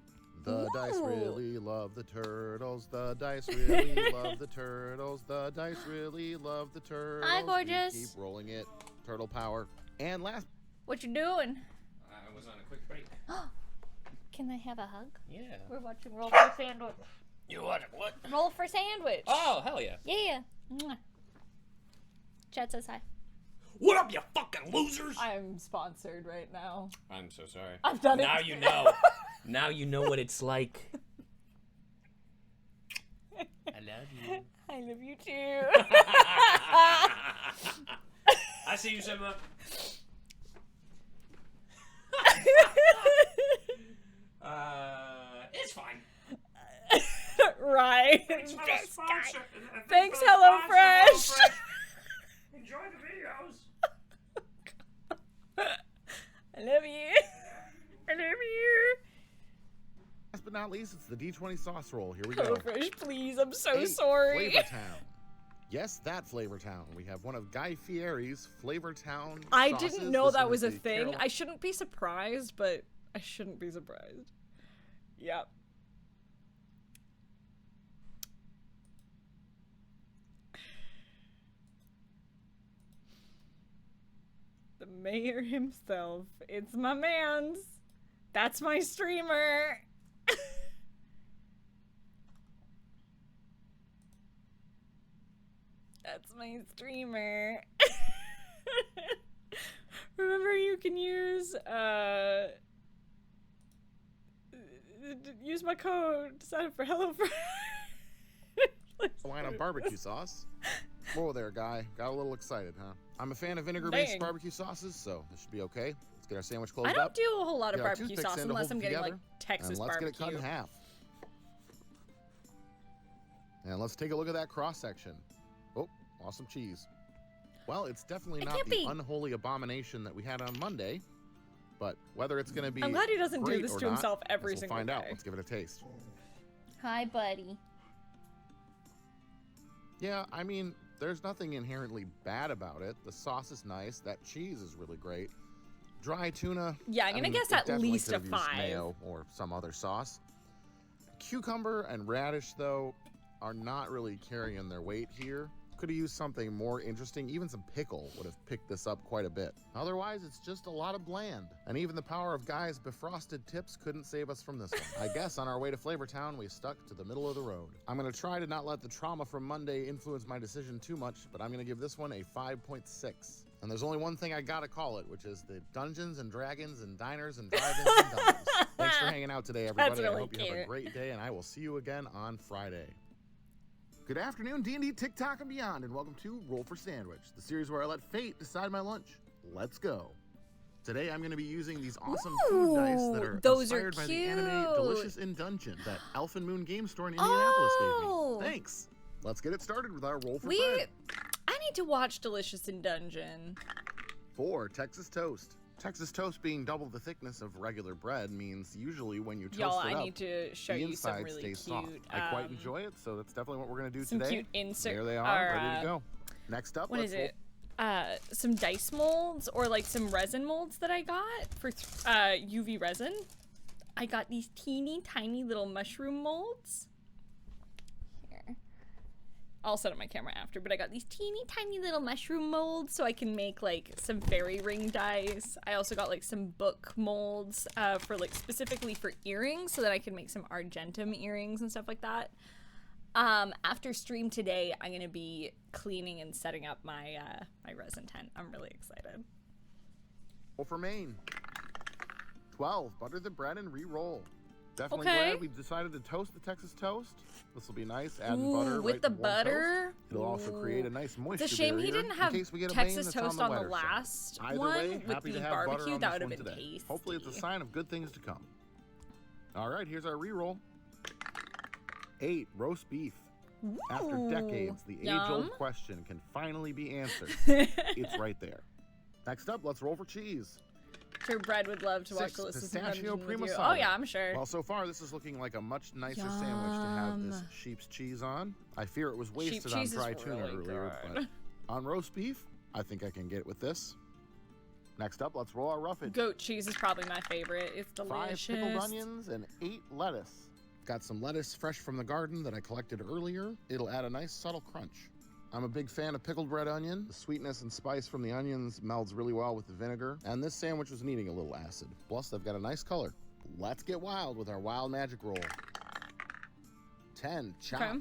The dice Ooh. really love the turtles. The dice really love the turtles. The dice really love the turtles. Hi, gorgeous. We keep rolling it. Turtle power. And last, What you doing? I was on a quick break. Can I have a hug? Yeah. We're watching Roll for Sandwich. You what? What? Roll for Sandwich. Oh, hell yeah. Yeah. Mwah. Chad says hi. What up, you fucking losers? I'm sponsored right now. I'm so sorry. I've done it. Now you know. Now you know what it's like. I love you. I love you too. I see you, Simba. It's fine. Right. Thanks for the This sponsor. guy. Thanks, HelloFresh. Enjoy the videos. I love you. I love you. last but not least, it's the D20 sauce roll. Here we go. HelloFresh, please. I'm so 8, sorry. Flavor Town. Yes, that Flavor Town. We have one of Guy Fieri's Flavor Town I sauces. didn't know This that one was a is the thing. Carol- I shouldn't be surprised, but I shouldn't be surprised. Yep. The mayor himself. It's my man's. That's my streamer. That's my streamer. Remember, you can use my code to sign up for HelloFresh. Line of barbecue sauce. Whoa there, guy. Got a little excited, huh? I'm a fan of vinegar-based Dang. barbecue sauces, so this should be okay. Let's get our sandwich closed I up. don't do a whole lot of Get our barbecue toothpicks sauce in to unless hold I'm it getting like together, Texas and let's barbecue. get it cut in half. And let's take a look at that cross-section. Oh, awesome cheese. Well, it's definitely It not can't the be. unholy abomination that we had on Monday, but whether it's going to be I'm glad he doesn't do great this or to not, himself every we'll single find day. out. Let's give it a taste. Hi, buddy. Yeah, I mean, there's nothing inherently bad about it. The sauce is nice. That cheese is really great. Dry tuna. Yeah, I'm I gonna mean, guess it at definitely least could a have used 5. mayo or some other sauce. Cucumber and radish, though, are not really carrying their weight here. Could have used something more interesting. Even some pickle would have picked this up quite a bit. Otherwise, it's just a lot of bland. And even the power of Guy's befrosted tips couldn't save us from this one. I guess on our way to Flavortown, we stuck to the middle of the road. I'm going to try to not let the trauma from Monday influence my decision too much, but I'm going to give this one a 5.6. And there's only one thing I gotta call it, which is the Dungeons and Dragons and Diners and Drive-Ins and Diners. Thanks for hanging out today, everybody. really I hope you have a cute. great day, and I will see you again on Friday. Good afternoon, D&D, TikTok, and beyond, and welcome to Roll for Sandwich, the series where I let fate decide my lunch. Let's go. Today, I'm going to be using these awesome food dice that are those are inspired by the anime cute. Delicious in Dungeon that Elf and Moon Game Store in Indianapolis Oh. gave me. Thanks. Let's get it started with our Roll for We. Bread. I need to watch Delicious in Dungeon. 4. Texas toast. Texas toast being double the thickness of regular bread means usually when you toast Y'all, it I up, need to show the you some inside really stays cute. soft. I quite enjoy it, so that's definitely what we're going to do Some today. cute insert. There they are, or, ready to go. Next up, What let's is it? Some dice molds or like some resin molds that I got for UV resin. I got these teeny tiny little mushroom molds. Here. I'll set up my camera after, but I got these teeny tiny little mushroom molds so I can make like some fairy ring dice. I also got like some book molds for like specifically for earrings so that I can make some argentum earrings and stuff like that. After stream today, I'm gonna be cleaning and setting up my my resin tent. I'm really excited. Roll for Maine. 12. Butter the bread and re-roll. Definitely Okay. glad we decided to toast the Texas toast. This will be nice. Add Ooh, butter with right the to warm butter. toast. It'll also create a nice moisture It's a shame he barrier didn't have in case we get a Maine Texas that's toast on on the the wetter side. last Either one way, with happy the to have butter barbecue. on That this would have one been today. tasty. Hopefully it's a sign of good things to come. All right, here's our re-roll. 8. Roast beef. After Ooh, decades, the yum. age-old question can finally be answered. It's right there. Next up, let's roll for cheese. Sure, Brad would love to watch 6. the list of Pistachio prima Oh salad. yeah, I'm sure. Well, so far this is looking like a much nicer sandwich to have this Yum. sheep's cheese on. I fear it was wasted on cheese is dry tuna really earlier, good. but on roast beef, I think I can get with this. Next up, let's roll our roughage. Goat cheese is probably my favorite. It's 5 delicious. pickled onions and 8 lettuce. Got some lettuce fresh from the garden that I collected earlier. It'll add a nice subtle crunch. I'm a big fan of pickled red onion. The sweetness and spice from the onions melds really well with the vinegar, and this sandwich was needing a little acid. Plus, they've got a nice color. Let's get wild with our wild magic roll. 10, chopped. Okay.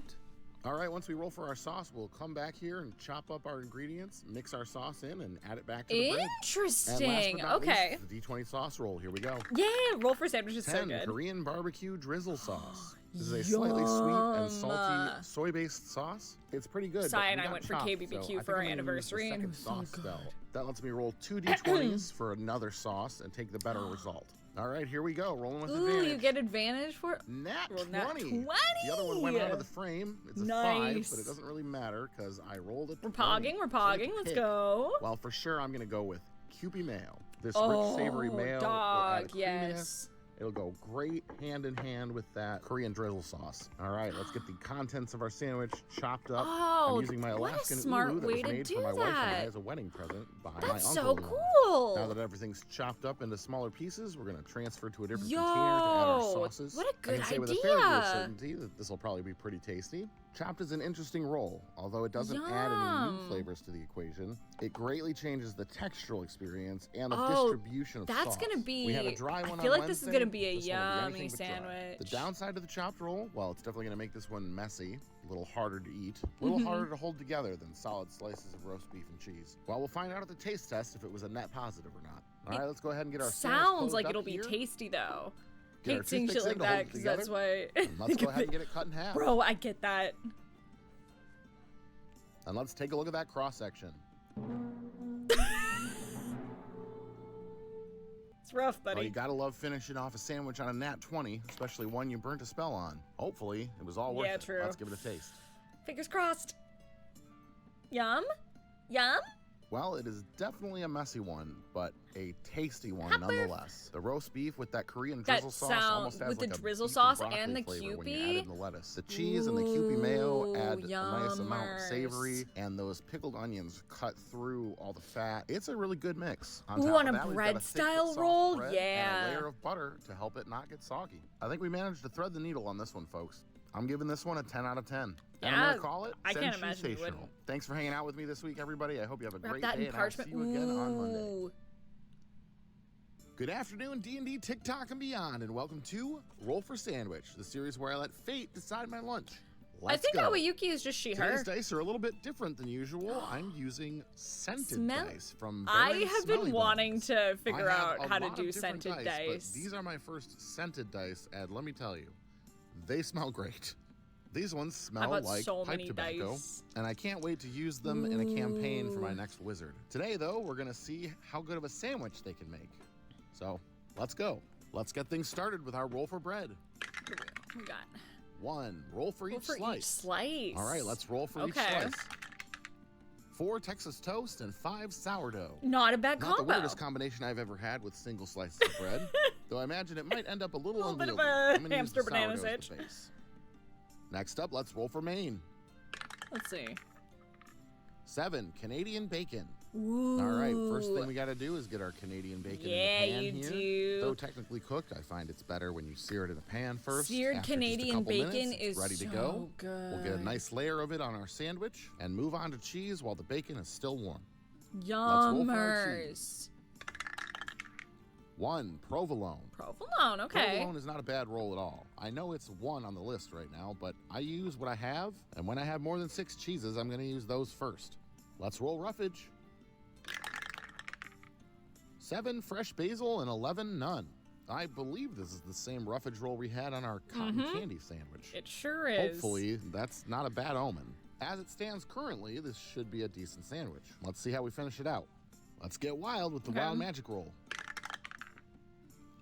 All right, once we roll for our sauce, we'll come back here and chop up our ingredients, mix our sauce in, and add it back to the bread. And Interesting. last but not Okay. least, the D20 sauce roll. Here we go. Yeah, roll for sandwich is so 10, good. Korean barbecue drizzle sauce. This is a slightly sweet and salty Yum. soy-based sauce. It's pretty good. Sai but and we I got went for chopped, KBBQ so I think for our I'm gonna use the anniversary, and it second was so sauce good. spell. That lets me roll 2 D20s for another sauce and take the better result. All right, here we go. Rolling with Ooh, advantage. you get advantage for Nat Rolled 20. nat 20. The other one went out of the frame. It's a 5, Nice. but it doesn't really matter because I rolled it. We're pogging, we're pogging. Let's go. Well, for sure, I'm going to go with Kewpie mayo. This Oh, rich, savory mayo will add a dog, creaminess. yes. It'll go great hand in hand with that Korean drizzle sauce. All right, let's get the contents of our sandwich chopped up. Oh, I'm using my what a Alaskan smart ulu that way was to made do for my wife and I that. as a wedding present by That's my so uncle. cool. Now that everything's chopped up into smaller pieces, we're going to transfer to a different container to add our Yo, sauces. what a good I can say with a fairly good idea. certainty that this will probably be pretty tasty. Chopped is an interesting roll, although it doesn't add any new Yum. flavors to the equation. It greatly changes the textural experience and the Oh, distribution of that's sauce. gonna be. We had a dry one I feel on like this is Wednesday. gonna be a This one will be yummy anything but dry. sandwich. The downside of the chopped roll, well, it's definitely gonna make this one messy, a little harder to eat, a little harder to hold together than solid slices of roast beef and cheese. Well, we'll find out at the taste test if it was a net positive or not. All right, let's go ahead and get our sandwich Sounds closed like up it'll be here. tasty though. Get our Hate seeing toothpicks shit in like to hold that it because that's together. why. And let's go ahead and get it cut in half. Bro, I get that. And let's take a look at that cross section. It's rough, buddy. Well, you gotta love finishing off a sandwich on a nat 20, especially one you burnt a spell on. Hopefully, it was all worth Yeah, it. true. Let's give it a taste. Fingers crossed. Yum. Yum. Well, it is definitely a messy one, but a tasty one Hopper. nonetheless. The roast beef with that Korean That drizzle sauce sound- almost has with the like a drizzle beef and sauce broccoli and the flavor when you Kewpie? add in the lettuce. The cheese and the Kewpie mayo add Ooh, a nice amount yummers. savory, and those pickled onions cut through all the fat. It's a really good mix. Ooh, top on of a that, we've got bread thick but style soft roll? bread Yeah. and a layer of butter to help it not get soggy. I think we managed to thread the needle on this one, folks. I'm giving this one a 10 out of 10. And I'm Yeah, gonna call it I can't imagine you sensational. wouldn't. Thanks for hanging out with me this week, everybody. I hope you have a Wrap great that day, in and I'll see parchment. you again on Monday. Ooh. Good afternoon, D&D, TikTok, and beyond, and welcome to Roll for Sandwich, the series where I let fate decide my lunch. I think go. Awayuki is just she, her. Today's dice are a little bit different than usual. I'm using scented Smell- dice from I Baron have been Smelly wanting Bones. to figure I have out a how to lot do of different scented dice, dice. but these are my first scented dice, and let me tell you, they smell great. These ones smell bought like so pipe many tobacco, dice. and I can't wait to use them in a campaign for my Ooh. next wizard. Today, though, we're gonna see how good of a sandwich they can make. So, let's go. Let's get things started with our roll for bread. Here we got. 1, roll for Roll each for slice. each slice. All right, let's roll for each Okay. slice. 4 Texas toast and 5 sourdough. Not a bad Not the combo. weirdest combination I've ever had with single slices of bread, though I imagine it might end up a little Little bit of unwieldy. a I'm gonna use hamster the banana sourdough as the sitch. base. Next up, let's roll for Maine. Let's see. 7 Canadian bacon. Ooh. All right, first thing we got to do is get our Canadian bacon Yeah, in the pan you here. do. Though technically cooked, I find it's better when you sear it in the pan first. Seared After Canadian just a couple bacon minutes, is it's ready to so go. good. We'll get a nice layer of it on our sandwich and move on to cheese while the bacon is still warm. roll for our Yummers. 1 provolone. Provolone, okay. Provolone is not a bad roll at all. I know it's 1 on the list right now, but I use what I have, and when I have more than 6 cheeses, I'm going to use those first. Let's roll roughage. 7 fresh basil and 11 none. I believe this is the same roughage roll we had on our cotton candy sandwich. It sure is. Hopefully, that's not a bad omen. As it stands currently, this should be a decent sandwich. Let's see how we finish it out. Let's get wild with the Okay. wild magic roll.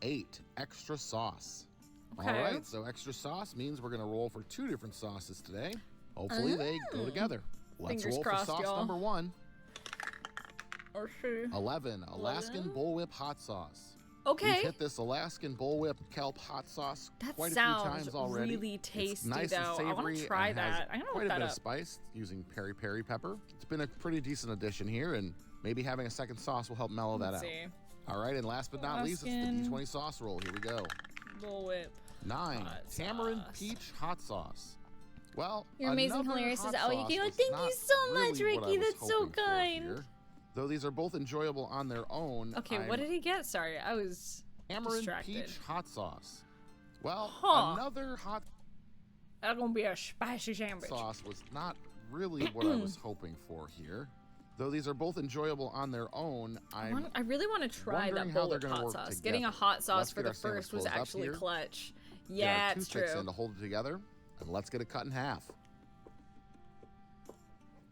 8 extra sauce. Okay. All right, so extra sauce means we're going to roll for 2 different sauces today. Hopefully they go together. Let's Fingers roll crossed, for sauce y'all. number 1. Or sure. 11 Alaskan bullwhip hot sauce. Okay. We've hit this Alaskan bullwhip kelp hot sauce That quite a few sounds times already. really tasty, it's nice though. and I savory wanna try and has that. I'm gonna quite look a that bit of up. spice using peri peri pepper. It's been a pretty decent addition here, and maybe having a second sauce will help mellow that Let's out. see. All right, and last but not least, it's the Alaskan D20 sauce roll. Here we go. Bullwhip. 9 Hot tamarind sauce. peach hot sauce. Well, You're amazing, another hilarious hot as Ellie. sauce Oh, was thank not you so much, really what I Ricky. was That's so hoping for kind. here. Though these are both enjoyable on their own. Okay, I'm what did he get? Sorry, I was Tamarind distracted. peach hot sauce. Well, Huh. another hot That's gonna be a spicy sandwich. sauce was not really what I was hoping for here. Though these are both enjoyable on their own, I really want to try wondering that how they're bullwhip gonna hot work sauce. Getting a together. hot sauce Let's for get the our sandwich first was closed up actually here. clutch. get Yeah, our it's toothpicks true. in to hold it together, and let's get it cut in half.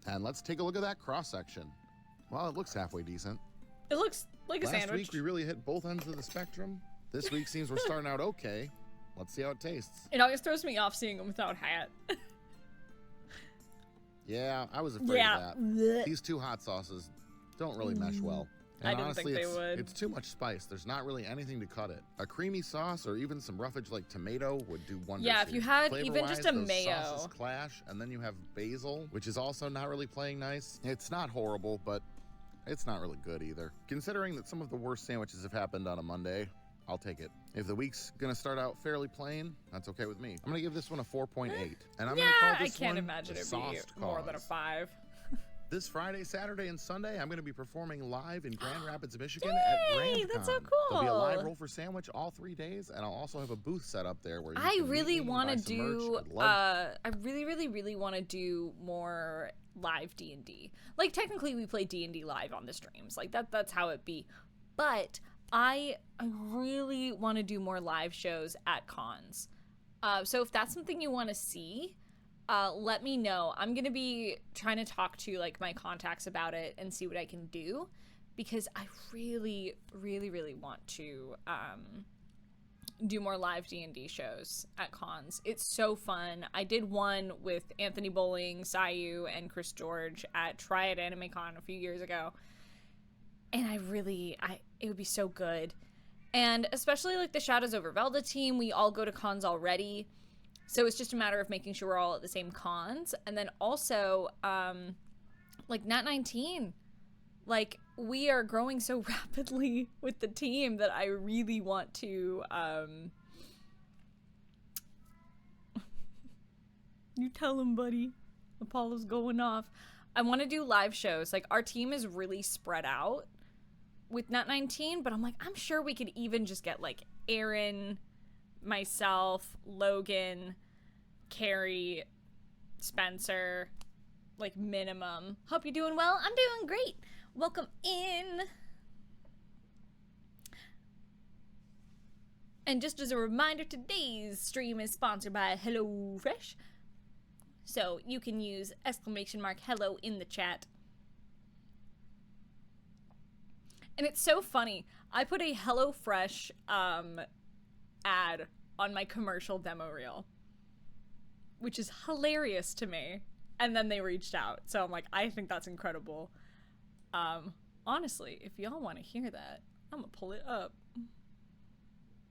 And let's take a look at that cross section. Well, it looks halfway decent. It looks like a Last sandwich. week we really hit both ends of the spectrum. This week seems we're starting out okay. Let's see how it tastes. It always throws me off seeing him without hat. Yeah, I was afraid Yeah. of that. Blech. These 2 hot sauces don't really mesh well. I And didn't think honestly, they it's, would. it's too much spice. There's not really anything to cut it. A creamy sauce or even some roughage like tomato would do wonders. Yeah, if here. you had even just a Flavor-wise, those mayo. sauces clash, and then you have basil, which is also not really playing nice. It's not horrible, but it's not really good either. Considering that some of the worst sandwiches have happened on a Monday, I'll take it. If the week's gonna start out fairly plain, that's okay with me. I'm gonna give this one a 4.8. And I'm gonna call I this can't one imagine the it be Sauced more than a Cause. 5. This Friday, Saturday, and Sunday, I'm going to be performing live in Grand Rapids, Michigan Yay, at GrandCon. that's so There'll be a live cool. roll for sandwich all 3 days, and I'll also have a booth set up there where you I can really want to do I really want to do more live D&D. Like technically we play D&D live on the streams. Like that's how it be. But I really want to do more live shows at cons. So if that's something you want to see, let me know. I'm gonna be trying to talk to like my contacts about it and see what I can do, because I really want to do more live D&D shows at cons. It's so fun. I did one with Anthony Bowling, Sayu, and Chris George at Triad AnimeCon a few years ago, and it would be so good. And especially like the Shadows over Velda team, we all go to cons already. So it's just a matter of making sure we're all at the same cons. And then also, like Nat 19, like we are growing so rapidly with the team that I really want to, you tell him, buddy. Apollo's going off. I want to do live shows. Like our team is really spread out with Nat 19, but I'm like, I'm sure we could even just get like Aaron, myself, Logan, Carrie, Spencer, like minimum. Hope you're doing well. I'm doing great. Welcome in. And just as a reminder, today's stream is sponsored by HelloFresh. So you can use !hello in the chat. And it's so funny. I put a HelloFresh ad on my commercial demo reel, which is hilarious to me. And then they reached out. So I'm like, I think that's incredible. Honestly, if y'all want to hear that, I'm gonna pull it up.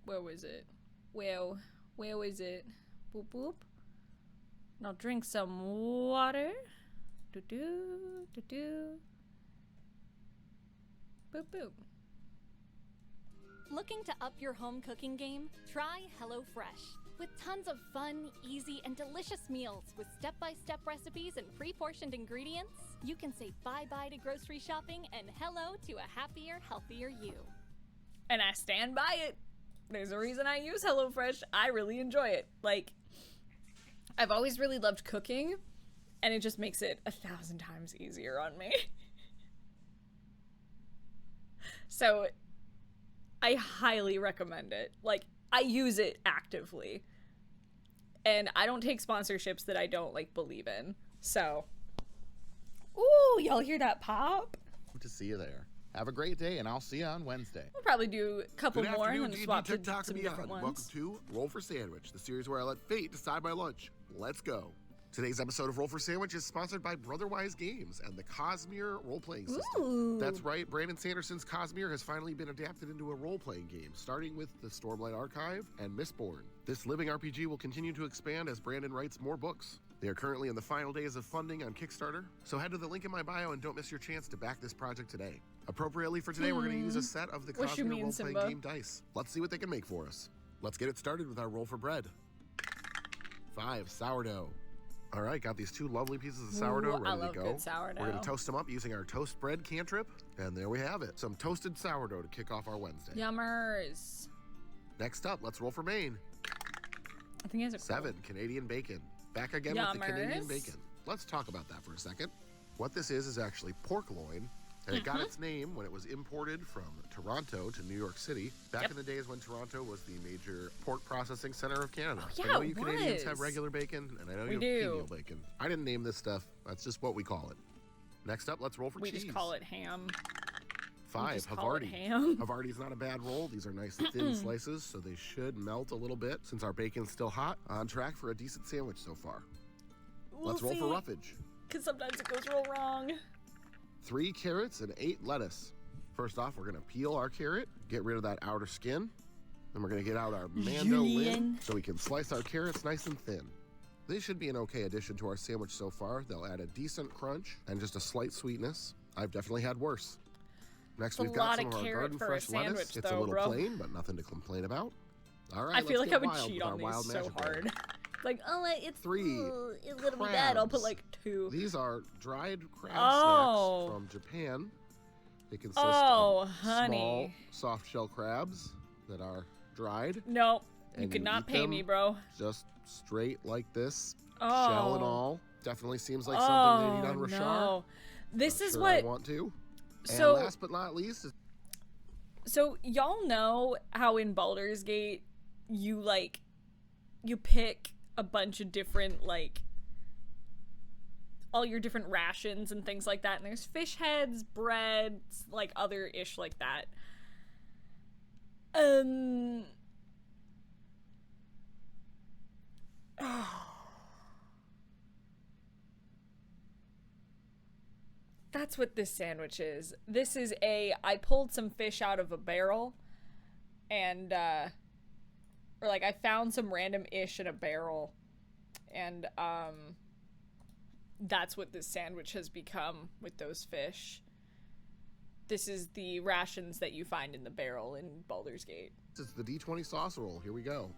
Where was it? Well, where was it? Boop, boop. Now drink some water. Do-do, do-do. Boop, boop. Looking to up your home cooking game? Try HelloFresh. With tons of fun, easy, and delicious meals with step-by-step recipes and pre-portioned ingredients, you can say bye-bye to grocery shopping and hello to a happier, healthier you. And I stand by it. There's a reason I use HelloFresh. I really enjoy it. Like, I've always really loved cooking, and it just makes it 1,000 times easier on me. So, I highly recommend it. Like, I use it actively. And I don't take sponsorships that I don't, like, believe in. So, ooh, y'all hear that pop? Hope to see you there. Have a great day, and I'll see you on Wednesday. We'll probably do a couple Good more and afternoon, then D&D swap to TikTok some and different beyond. ones. Welcome to Roll for Sandwich, the series where I let fate decide my lunch. Let's go. Today's episode of Roll for Sandwich is sponsored by Brotherwise Games and the Cosmere role-playing system. Ooh. That's right, Brandon Sanderson's Cosmere has finally been adapted into a role-playing game, starting with the Stormlight Archive and Mistborn. This living RPG will continue to expand as Brandon writes more books. They are currently in the final days of funding on Kickstarter, so head to the link in my bio and don't miss your chance to back this project today. Appropriately for today, we're going to use a set of the What you Cosmere mean, role-playing Simba? game dice. Let's see what they can make for us. Let's get it started with our roll for bread. 5, sourdough. All right, got these 2 lovely pieces of sourdough Ooh, I ready love to go. good sourdough. We're going to toast them up using our toast bread cantrip, and there we have it. Some toasted sourdough to kick off our Wednesday. Yummers. Next up, let's roll for Maine. I think it has a 7, Canadian bacon. Back again with the Canadian Yummers. bacon. Let's talk about that for a second. What this is actually pork loin, and it got its name when it was imported from Toronto to New York City back in the days when Toronto was the major pork processing center of Canada. Oh, yeah, I know it you Canadians have was. regular bacon, and I know We you have do. penial bacon. I didn't name this stuff. That's just what we call it. Next up, let's roll for We cheese. just call it ham. 5, just call it Havarti. ham. Havarti's not a bad roll. These are nice thin slices, so they should melt a little bit since our bacon's still hot. On track for a decent sandwich so far. Let's roll for roughage. Because sometimes it goes real wrong. 3 carrots and 8 lettuce. First off, we're gonna peel our carrot, get rid of that outer skin. Then we're gonna get out our mandolin Julian. so we can slice our carrots nice and thin. They should be an okay addition to our sandwich so far. They'll add a decent crunch and just a slight sweetness. I've definitely had worse. Next, It's a we've got lot some of of our carrot garden for a fresh lettuce. sandwich, It's a though, little bro. plain, but nothing to complain about. All right, I feel let's like I get would wild cheat with our on wild these so magic hard. roll. Like, oh, it's 3 a little bit bad. I'll put crabs. like 2. These are dried crab Oh. snacks from Japan. They consist Oh, of honey. small, soft shell crabs that are dried. No, you And could you not eat pay them me, bro. Just straight like this, Oh. shell and all. Definitely seems like something they eat on Oh, Rashar. no. This Not is sure what. I want to. So- and last but not least, is So y'all know how in Baldur's Gate you pick a bunch of different all your different rations and things like that, and there's fish heads, breads, like other ish like that. That's what this sandwich is. This is I pulled some fish out of a barrel and I found some random ish in a barrel, and that's what this sandwich has become with those fish. This is the rations that you find in the barrel in Baldur's Gate. it's the D20 sauce roll. Here we go.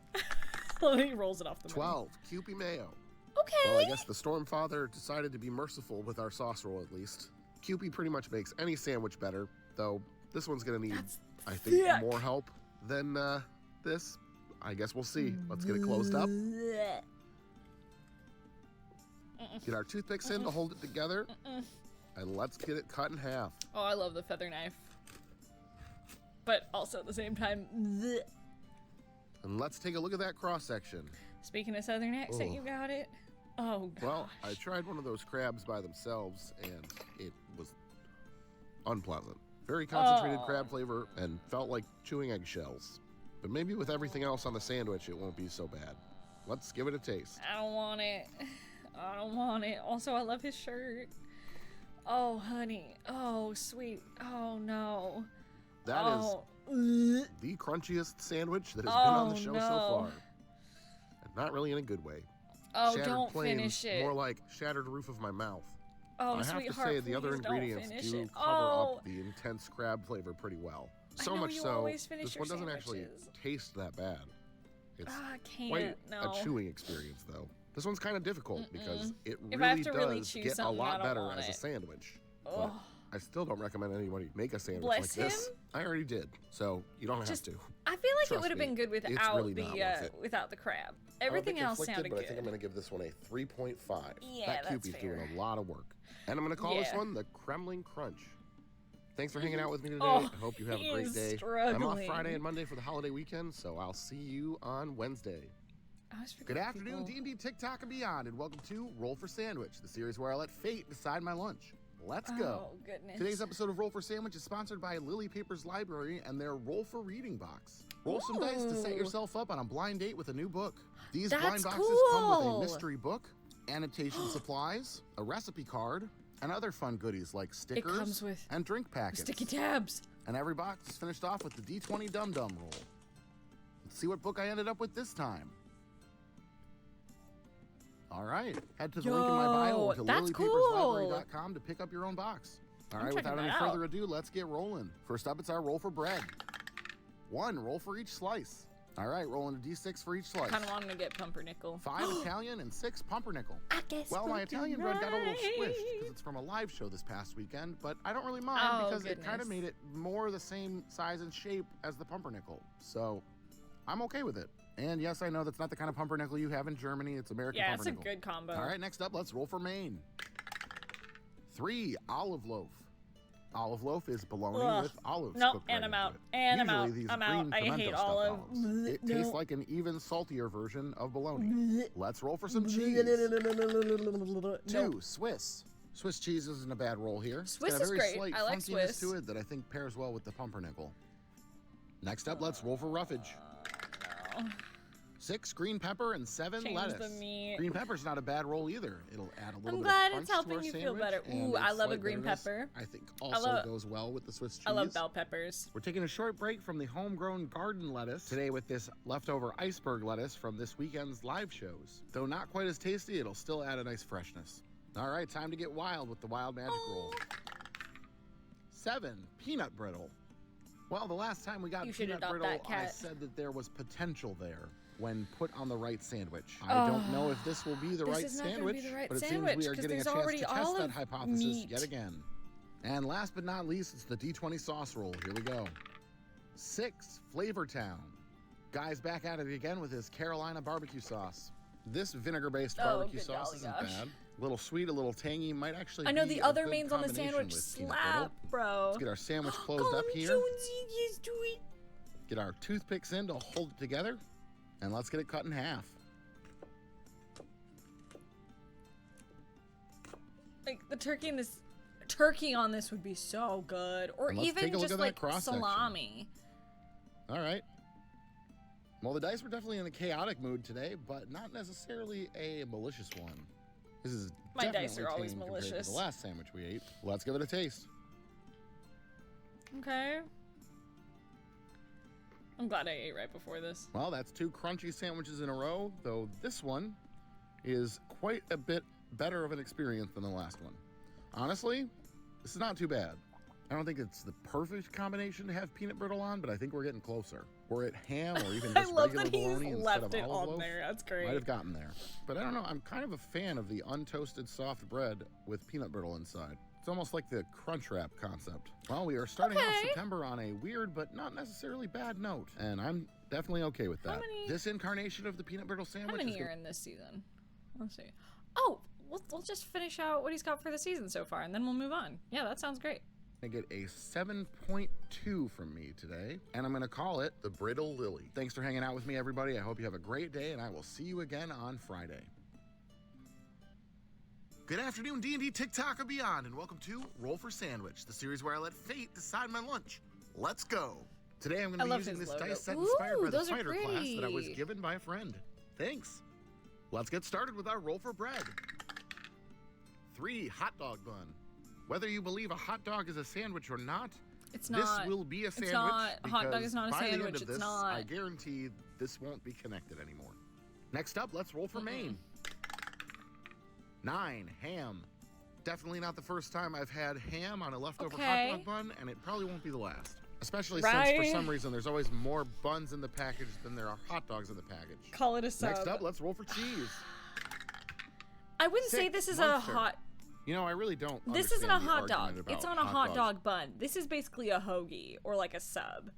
He rolls it off the menu. 12, Kewpie mayo. Okay. Well, I guess the Stormfather decided to be merciful with our sauce roll at least. Kewpie pretty much makes any sandwich better, though this one's gonna need, I think, thick. more help than this. I guess we'll see. Let's get it closed up. Get our toothpicks in to hold it together. And let's get it cut in half. Oh, I love the feather knife. But also at the same time, bleh. And let's take a look at that cross section. Speaking of southern accent, Ugh. you got it. Oh, gosh. Well, I tried one of those crabs by themselves, and it was unpleasant. Very concentrated Oh. crab flavor and felt like chewing eggshells. But maybe with everything else on the sandwich, it won't be so bad. Let's give it a taste. I don't want it. I don't want it. Also, I love his shirt. Oh, honey. Oh, sweet. Oh, no. That is oh. Bleh. the crunchiest sandwich that has been on the Oh, show no. so far. And not really in a good way. Oh, Shattered don't planes, finish it. more like shattered roof of my mouth. Oh, I have sweetheart, to say the other please don't ingredients finish do it. cover Oh. up the intense crab flavor pretty well. I So know much you so, always finish this your one doesn't actually sandwiches. taste that bad. It's Ah, I can't. quite no. a chewing experience, though. This one's kind of difficult because it If I have really to really does chew get a something, I lot don't better want as a it. sandwich. But Ugh. I still don't recommend anybody make a sandwich Bless like this. him? I already did, so you don't Just- have to. I feel like it Trust would have me, been good it's without really not worth it. without the crab. I'm a Everything bit else conflicted, sounded but good. I think I'm going to give this one a 3.5. Yeah, that that's Kewpie's doing fair. a lot of work. And I'm going to call this Yeah. one the Kremlin Crunch. Thanks for hanging out with me today. Oh, I hope you have he a great is day. I'm struggling. off Friday and Monday for the holiday weekend, so I'll see you on Wednesday. I always Good forget afternoon, people- D&D, TikTok, and beyond, and welcome to Roll for Sandwich, the series where I let fate decide my lunch. Let's go. Oh, goodness. Today's episode of Roll for Sandwich is sponsored by Lily Papers Library and their Roll for Reading box. Roll some dice to set Ooh. yourself up on a blind date with a new book. These That's blind boxes come with cool. a mystery book, annotation supplies, a recipe card, and other fun goodies like stickers comes with and drink packets. Sticky tabs. And every box is finished off with the D20 Dum Dum roll. Let's see what book I ended up with this time. All right, head to the link in my bio Yo, to that's lilypaperslibrary.com to pick up your own box. All I'm right, checking without any that further out. ado, let's get rolling. First up, it's our roll for bread. 1 roll for each slice. All right, rolling a D6 for each slice. Kind of wanting to get pumpernickel. 5 Italian and 6 pumpernickel. I guess Well, my fucking Italian bread got a little squished right. because it's from a live show this past weekend, but I don't really mind Oh, because it kind of goodness. made it more the same size and shape as the pumpernickel. So I'm okay with it. And yes, I know that's not the kind of pumpernickel you have in Germany. It's American Yeah, it's a pumpernickel. good combo. All right, next up, let's roll for Maine. 3 olive loaf. Olive loaf is bologna Ugh. with olives Nope, cooked and right I'm into out. it. And I'm Usually out. these I'm green out. I pimento hate stuffed olive. olives. It No. tastes like an even saltier version of bologna. Blech. Let's roll for some cheese. Nope. 2 Swiss. Swiss cheese isn't a bad roll here. Swiss it's got a is very great. slight I like funkiness Swiss. to it that I think pairs well with the pumpernickel. Next up, let's roll for roughage. No. 6 green pepper and 7 Change lettuce. the meat. Green pepper's not a bad roll either. It'll add a little I'm bit glad of it's crunch to helping our you feel sandwich, better. and Ooh, I its love a slight green bitterness, pepper. I think also love- goes well with the Swiss cheese. I love bell peppers. We're taking a short break from the homegrown garden lettuce today with this leftover iceberg lettuce from this weekend's live shows. Though not quite as tasty, it'll still add a nice freshness. All right, time to get wild with the wild magic roll. 7, peanut brittle. Well, the last time we got You should peanut adopt brittle, that I cat. said that there was potential there when put on the right sandwich. I don't know if this will be the This right is not gonna sandwich, be the right but it sandwich, seems we are 'cause getting a there's chance already to test that olive hypothesis meat. yet again. And last but not least, it's the D20 sauce roll. Here we go. 6, Flavor Town. Guy's back at it again with his Carolina barbecue sauce. This vinegar-based barbecue good sauce golly isn't gosh. bad. A little sweet, a little tangy, might actually I know be the a other good mains on the combination sandwich with peanut brittle. slap, bro. Let's get our sandwich closed Call up him here. Jonesy, yes, do it. Get our toothpicks in to hold it together, and let's get it cut in half. Like the turkey on this would be so good, or And let's take even a look just at that like cross-section. salami. All right. Well, the dice were definitely in a chaotic mood today, but not necessarily a malicious one. This is My definitely dice are always tame compared to malicious. the last sandwich we ate. Let's give it a taste. Okay. I'm glad I ate right before this. Well, that's 2 crunchy sandwiches in a row, though this one is quite a bit better of an experience than the last one. Honestly, this is not too bad. I don't think it's the perfect combination to have peanut brittle on, but I think we're getting closer. We're at ham or even I just love regular that he's bologna instead left of it olive on loaf. there. That's great. Might have gotten there. But I don't know, I'm kind of a fan of the untoasted soft bread with peanut brittle inside. It's almost like the crunch wrap concept. Well, we are starting off Okay. September on a weird but not necessarily bad note, and I'm definitely okay with that. many- This incarnation of the peanut brittle How sandwich many is are in this season? Let's see. Oh, we'll just finish out what he's got for the season so far, and then we'll move on. Yeah, that sounds great. gonna get a 7.2 from me today, and I'm gonna call it the Brittle Lily. Thanks for hanging out with me, everybody. I hope you have a great day, and I will see you again on Friday. Good afternoon, D&D, TikTok, and beyond, and welcome to Roll for Sandwich, the series where I let fate decide my lunch. Let's go. Today I'm going I to be love using his this logo. dice set inspired Ooh, by the those are fighter class that I was pretty. given by a friend. Thanks. Let's get started with our roll for bread. 3, hot dog bun. Whether you believe a hot dog is a sandwich or not, It's not. this will be a sandwich. not. A hot dog because is not a by the end sandwich, of it's this, not. I guarantee this won't be connected anymore. Next up, let's roll for Maine. 9, ham. Definitely not the first time I've had ham on a leftover hot Okay. dog bun, and it probably won't be the last. Especially Right. since, for some reason, there's always more buns in the package than there are hot dogs in the package. Call it a sub. Next up, let's roll for cheese. I wouldn't say 6, this is Munster. a hot. You know, I really don't. This isn't a understand the hot dog. argument about It's on a hot dogs dog bun. This is basically a hoagie or like a sub.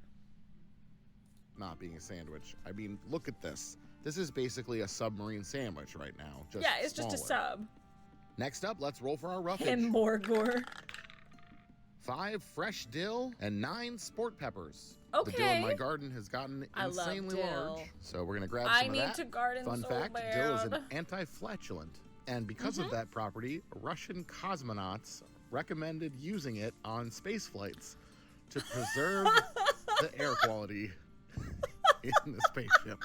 not being a sandwich. I mean, look at this. This is basically a submarine sandwich right now. Just Yeah, it's just a smaller. sub. Next up, let's roll for our roughage. And more gore. 5 fresh dill and 9 sport peppers. The dill in my Okay. garden has gotten I love insanely dill. large, so we're gonna grab I some of need that. to garden Fun so fact: bad. dill is an anti-flatulent, and because of that property, Russian cosmonauts recommended using it on space flights to preserve the air quality in the spaceship.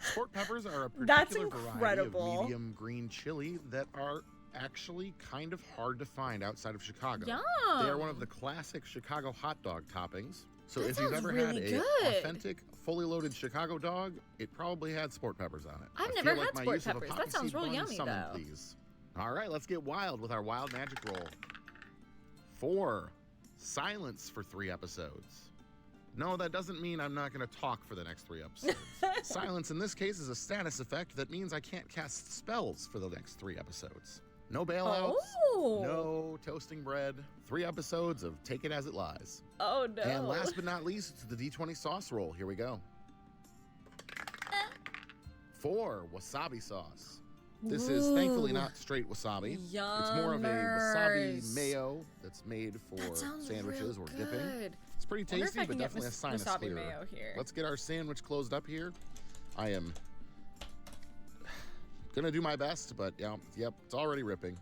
Sport peppers are a That's particular variety incredible. of medium green chili that are actually kind of hard to find outside of Chicago. Yum. They are one of the classic Chicago hot dog toppings. So That if you've sounds ever had really a good. authentic, fully loaded Chicago dog, it probably had sport peppers on it. I've I never feel like had my sport use of a peppers. That poppy sounds seed real bun yummy, summoned though. these. All right, let's get wild with our wild magic roll. 4, silence for 3 episodes. No, that doesn't mean I'm not going to talk for the next 3 episodes. Silence in this case is a status effect that means I can't cast spells for the next 3 episodes. No bailouts, Oh. no toasting bread, 3 episodes of take it as it lies. Oh no. And last but not least, it's the D20 sauce roll. Here we go. 4, wasabi sauce. This is thankfully Ooh. not straight wasabi. It's more of a wasabi mayo that's made for That sounds sandwiches real or dipping. good. It's pretty Wonder if tasty, I but can get definitely a sinus wasabi clearer. mayo here. Let's get our sandwich closed up here. I am gonna do my best, but yeah, yep, it's already ripping.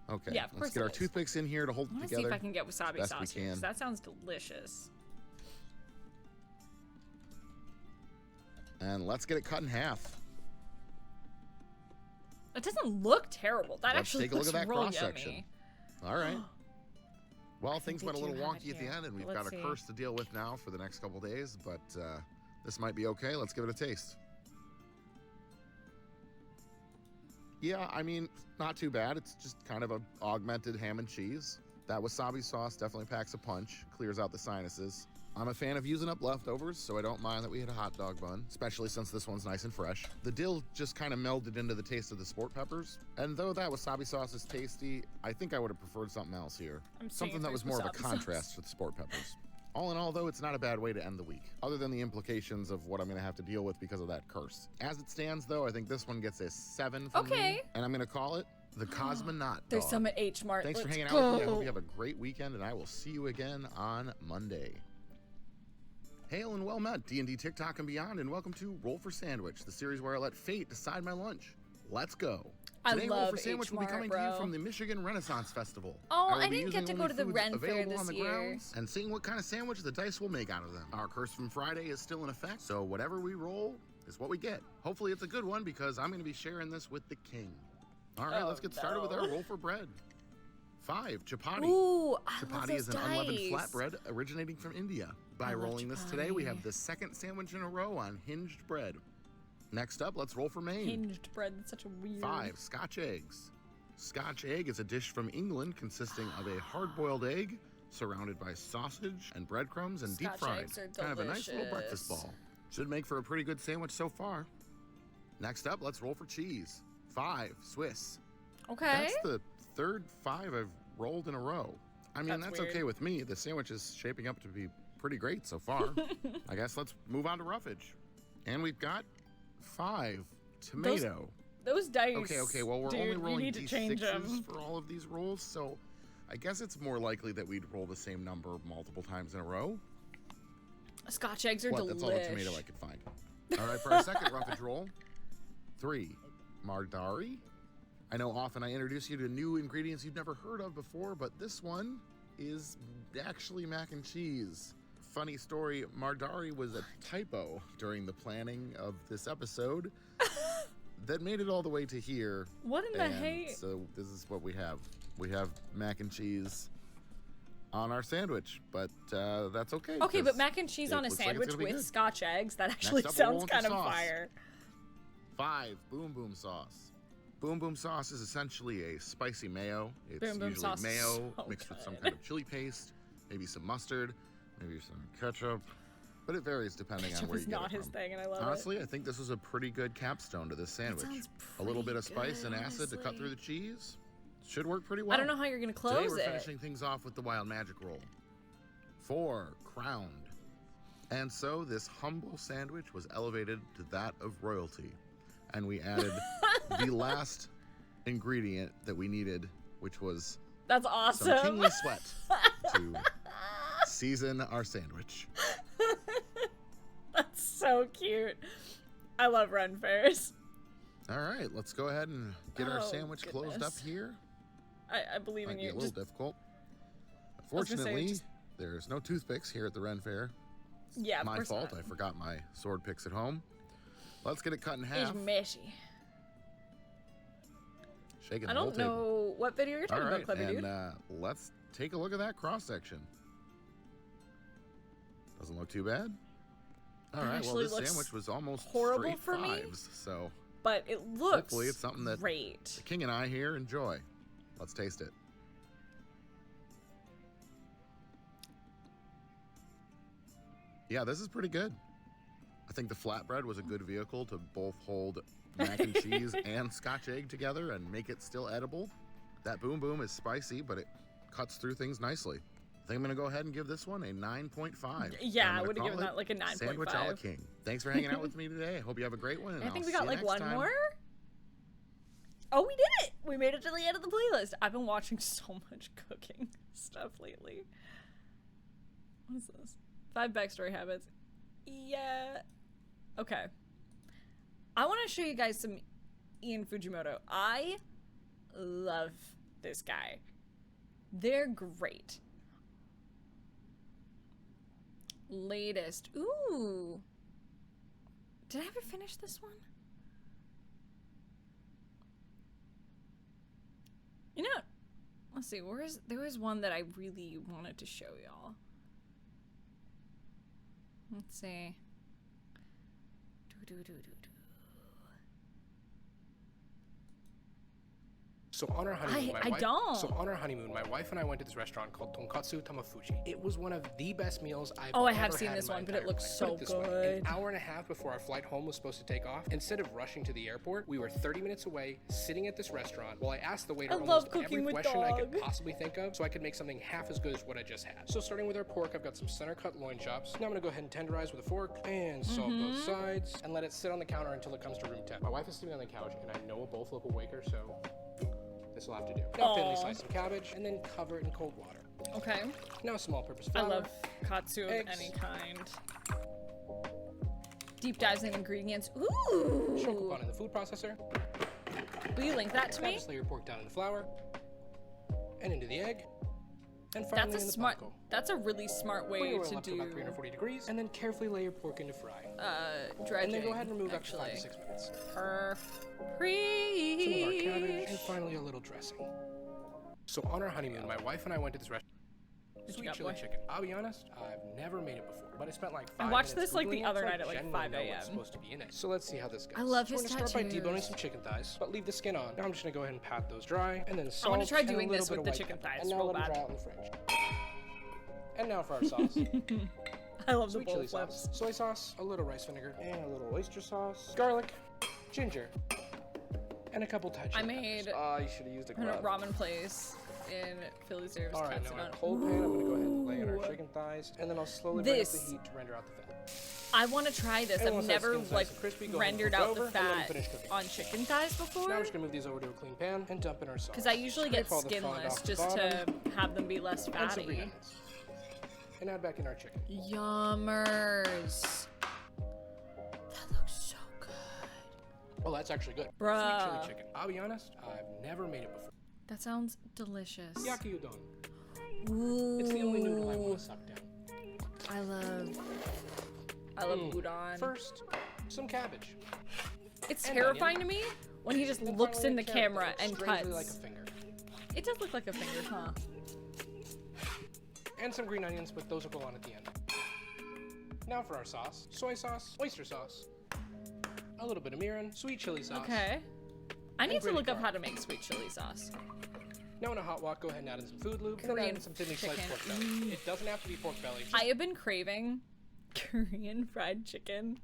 Okay, Yeah, of course let's get it our is. toothpicks in here to hold I it want to see together. if I can get wasabi best we sauce here, 'cause can. that sounds delicious. And let's get it cut in half. It doesn't look terrible. That Let's actually take a look looks at that real cross-section. yummy. All right. Well, think things they went a do little have it wonky at the here. end, and we've Let's got a see. curse to deal with now for the next couple days, but this might be okay. Let's give it a taste. Yeah, I mean, not too bad. It's just kind of a augmented ham and cheese. That wasabi sauce definitely packs a punch, clears out the sinuses. I'm a fan of using up leftovers, so I don't mind that we hit a hot dog bun, especially since this one's nice and fresh. The dill just kind of melded into the taste of the sport peppers, and though that wasabi sauce is tasty, I think I would have preferred something else here. Something that was more of a contrast to the sport peppers. All in all, though, it's not a bad way to end the week, other than the implications of what I'm going to have to deal with because of that curse. As it stands, though, I think this one gets a 7 from me, and I'm going to call it the Cosmonaut There's Dog. some at H Mart. Thanks for Let's hanging go. out with me. I hope you have a great weekend, and I will see you again on Monday. Hail and well met, D&D TikTok and beyond, and welcome to Roll for Sandwich, the series where I let fate decide my lunch. Let's go. Today, Roll for Sandwich will be coming to you from the Michigan Renaissance Festival. Oh, will I be didn't get using to go only to the foods Ren Fair available this on the year. grounds and seeing what kind of sandwich the dice will make out of them. Our curse from Friday is still in effect, so whatever we roll is what we get. Hopefully it's a good one because I'm going to be sharing this with the king. All right, let's get started with our roll for bread. 5, chapati. Ooh, I love Chapati those is an unleavened dice. flatbread originating from India. By love rolling this today, we chapati. have the second sandwich in a row on hinged bread. Next up, let's roll for Maine. Hinged bread. That's such a weird. 5, Scotch eggs. Scotch egg is a dish from England consisting of a hard-boiled egg surrounded by sausage and breadcrumbs and deep Scotch fried. eggs are Kind of a nice little breakfast delicious. ball. Should make for a pretty good sandwich so far. Next up, let's roll for cheese. 5, Swiss. Okay. That's the third 5 I've rolled in a row. I mean, that's weird. okay with me. The sandwich is shaping up to be pretty great so far. I guess let's move on to roughage. And we've got 5, tomato. Those dice. Okay, well, we're dude, only you rolling need to change D6s them. for all of these rolls, so I guess it's more likely that we'd roll the same number multiple times in a row. Scotch eggs are What? delicious. That's all the tomato I could find. All right, for our second roughage roll, 3, Mardari. I know often I introduce you to new ingredients you've never heard of before, but this one is actually mac and cheese. Funny story, Mardari was a typo during the planning of this episode that made it all the way to here. What in the and hey? so this is what we have. We have mac and cheese on our sandwich, but that's okay. Okay, but 'cause mac and cheese it on a looks like it's sandwich gonna be with good. Scotch eggs, that actually Next up, we'll roll sounds with kind the of sauce. fire. 5, Boom Boom sauce. Boom Boom sauce is essentially a spicy mayo. It's Boom Boom usually sauce is mayo so mixed with some good. kind of chili paste, maybe some mustard, maybe some ketchup, but it varies depending on Ketchup where is you get not it his from. thing, and I love Honestly, I think this is a pretty good capstone to this sandwich. sounds A little bit of pretty spice and good, acid to cut through honestly. the cheese. Should work pretty it. well. I don't know how you're gonna Today close we're it. finishing things off with the wild magic roll. 4, crowned. And so this humble sandwich was elevated to that of royalty. And we added the last ingredient that we needed, which was That's some awesome. kingly sweat to season our sandwich. That's so cute. I love run fairs. All right, let's go ahead and get our Oh, sandwich closed up goodness. here. I believe in Might be you. a little Just, difficult. was gonna say, Unfortunately, just- there's no toothpicks here at the Ren Fair. yeah, of My course fault. not. I forgot my sword picks at home. Let's get it cut in It's half. meshy. Shaking I the whole don't table. know what video you're All talking right, about, clever and dude. let's take a look at that cross section. Doesn't look too bad. All That right, well, actually this looks sandwich was almost horrible straight for me. 5s, so But it looks hopefully it's something that great. the king and I here enjoy. Let's taste it. Yeah, this is pretty good. I think the flatbread was a good vehicle to both hold mac and cheese and Scotch egg together and make it still edible. That Boom Boom is spicy, but it cuts through things nicely. I think I'm going to go ahead and give this one a 9.5. Yeah, And I'm I gonna would have given call that like a 9.5. it Sandwich a la King. Thanks for hanging out with me today. I hope you have a great one. And I think I'll we see got you like next one time. more. Oh, we did it! We made it to the end of the playlist. I've been watching so much cooking stuff lately. What is this? 5 backstory habits. Yeah. Okay. I want to show you guys some Ian Fujimoto. I love this guy. They're great. Latest. Ooh. Did I ever finish this one? You know, let's see. There was one that I really wanted to show y'all. Let's see. So on our honeymoon, I don't. So on our honeymoon, my wife and I went to this restaurant called Tonkatsu Tamafuji. It was one of the best meals I've Oh, I ever have seen had this in my one, but it entire looks life. so Put it this way, good. An hour and a half before our flight home was supposed to take off, instead of rushing to the airport, we were 30 minutes away, sitting at this restaurant, while I asked the waiter I love almost cooking every with question I could dog. possibly think of, so I could make something half as good as what I just had. So starting with our pork, I've got some center cut loin chops. Now I'm gonna go ahead and tenderize with a fork and salt both sides, and let it sit on the counter until it comes to room temp. My wife is sleeping on the couch, and I know a bowl flip will wake her, so this will have to do. Now thinly slice some cabbage, and then cover it in cold water. Okay. Now some all-purpose I flour. love katsu of eggs. any kind. Deep dives in ingredients. Ooh. Shokupan in the food processor. Will you link that to Now me? just lay your pork down in the flour, and into the egg, and finally That's a in the smart. panko. That's a really smart Bring way your oil to up to about 340 do degrees, and then carefully lay your pork into fry. dredging. And then go ahead and remove after 5 actually. to 6 minutes. Preach. Some of our cabbage, and finally a little dressing. So on our honeymoon, my wife and I went to this restaurant. you Sweet got, chili boy? chicken. I'll be honest, I've never made it before, but I spent like 5 I watched minutes this, like, the Googling it, other so night at, like, genuinely 5 know what's a.m.. supposed to be in it. So let's see how this goes. I love So his we're gonna start by tattoos. deboning some chicken thighs, but leave the skin on. Now I'm just gonna go ahead and pat those dry, and then I salt. wanna try and a doing little this bit with of the white chicken pepper, thighs and now real let them bad. dry out in the fridge. And now for our sauce. I love the Sweet bowl chili flips. sauce, soy sauce, a little rice vinegar, and a little oyster sauce, garlic, ginger, and a couple Thai chili I made peppers. Oh, you should have used a in a glove. ramen place in Philly Reserves. All right, Cats now it in a on. cold pan, I'm gonna go ahead and lay in our Ooh. chicken thighs, and then I'll slowly bring up the This- heat to render out the fat. I want to try this. And I've once that never skin's nice like and crispy, go ahead and rendered flip it out the over and let 'em fat finish cooking. on chicken thighs Now before. I'm just gonna move these over to a clean pan and dump in our sauce. Because I usually get Scrape all the fat skinless off the just bottom, to have them be less and some green fatty. onions. And add back in our chicken. Yummers. That looks so good. Oh, that's actually good. Bruh. Sweet chili chicken. I'll be honest, I've never made it before. That sounds delicious. Yaki udon. Ooh. It's the only noodle I want to suck down. I love udon. First, some cabbage. It's and terrifying onion. to me when he just Then looks finally in the a carrot camera that and looks cuts. strangely like a finger. It does look like a finger, huh? And some green onions, but those will go on at the end. Now for our sauce. Soy sauce, oyster sauce, a little bit of mirin, sweet chili sauce. Okay. I need to grated look up garlic. how to make sweet chili sauce. Now in a hot wok, go ahead and add in some food lube, and then add Korean in some thinly sliced chicken. pork belly. It doesn't have to be pork belly. I have been craving Korean fried chicken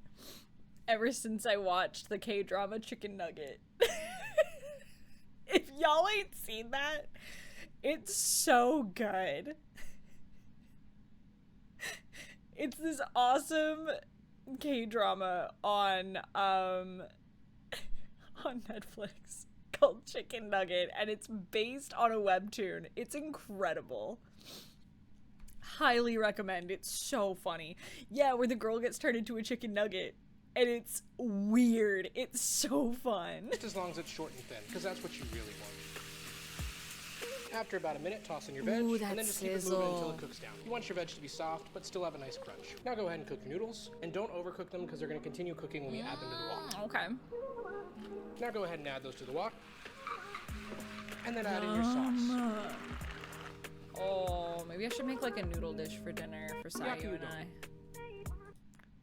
ever since I watched the K-drama Chicken Nugget. If y'all ain't seen that, it's so good. It's this awesome K-drama on Netflix called Chicken Nugget, and it's based on a webtoon. It's incredible. Highly recommend. It's so funny. Yeah, where the girl gets turned into a chicken nugget, and it's weird. It's so fun. Just as long as it's short and thin, because that's what you really want. After about a minute, toss in your veg, Ooh, and that then just keep it moving until sizzle. it cooks down. You want your veg to be soft, but still have a nice crunch. Now go ahead and cook your noodles, and don't overcook them because they're going to continue cooking when we add them to the wok. Okay. Now go ahead and add those to the wok, and then add in your sauce. Oh, maybe I should make like a noodle dish for dinner for Sayu Yaki and udon. I.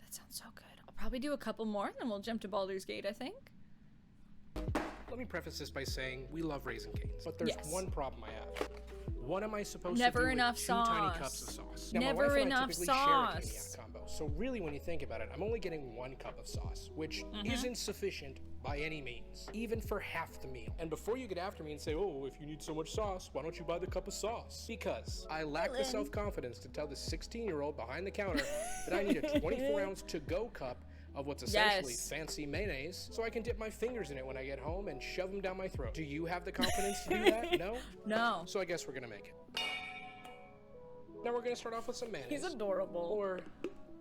That sounds so good. I'll probably do a couple more, and then we'll jump to Baldur's Gate, I think. Let me preface this by saying we love Raisin Canes, but there's Yes. one problem I have. What am I supposed Never to do enough with 2 tiny sauce. cups of sauce? Now, Never my wife and I enough typically share a Caniac sauce. combo, so really when you think about it, I'm only getting 1 cup of sauce, which isn't sufficient by any means, even for half the meal. And before you get after me and say, oh, if you need so much sauce, why don't you buy the cup of sauce? Because I lack the self-confidence to tell the 16-year-old behind the counter that I need a 24-ounce to-go cup of what's essentially Yes. fancy mayonnaise, so I can dip my fingers in it when I get home and shove them down my throat. Do you have the confidence to do that? No? No. So I guess we're gonna make it. Now we're gonna start off with some mayonnaise. He's adorable. Or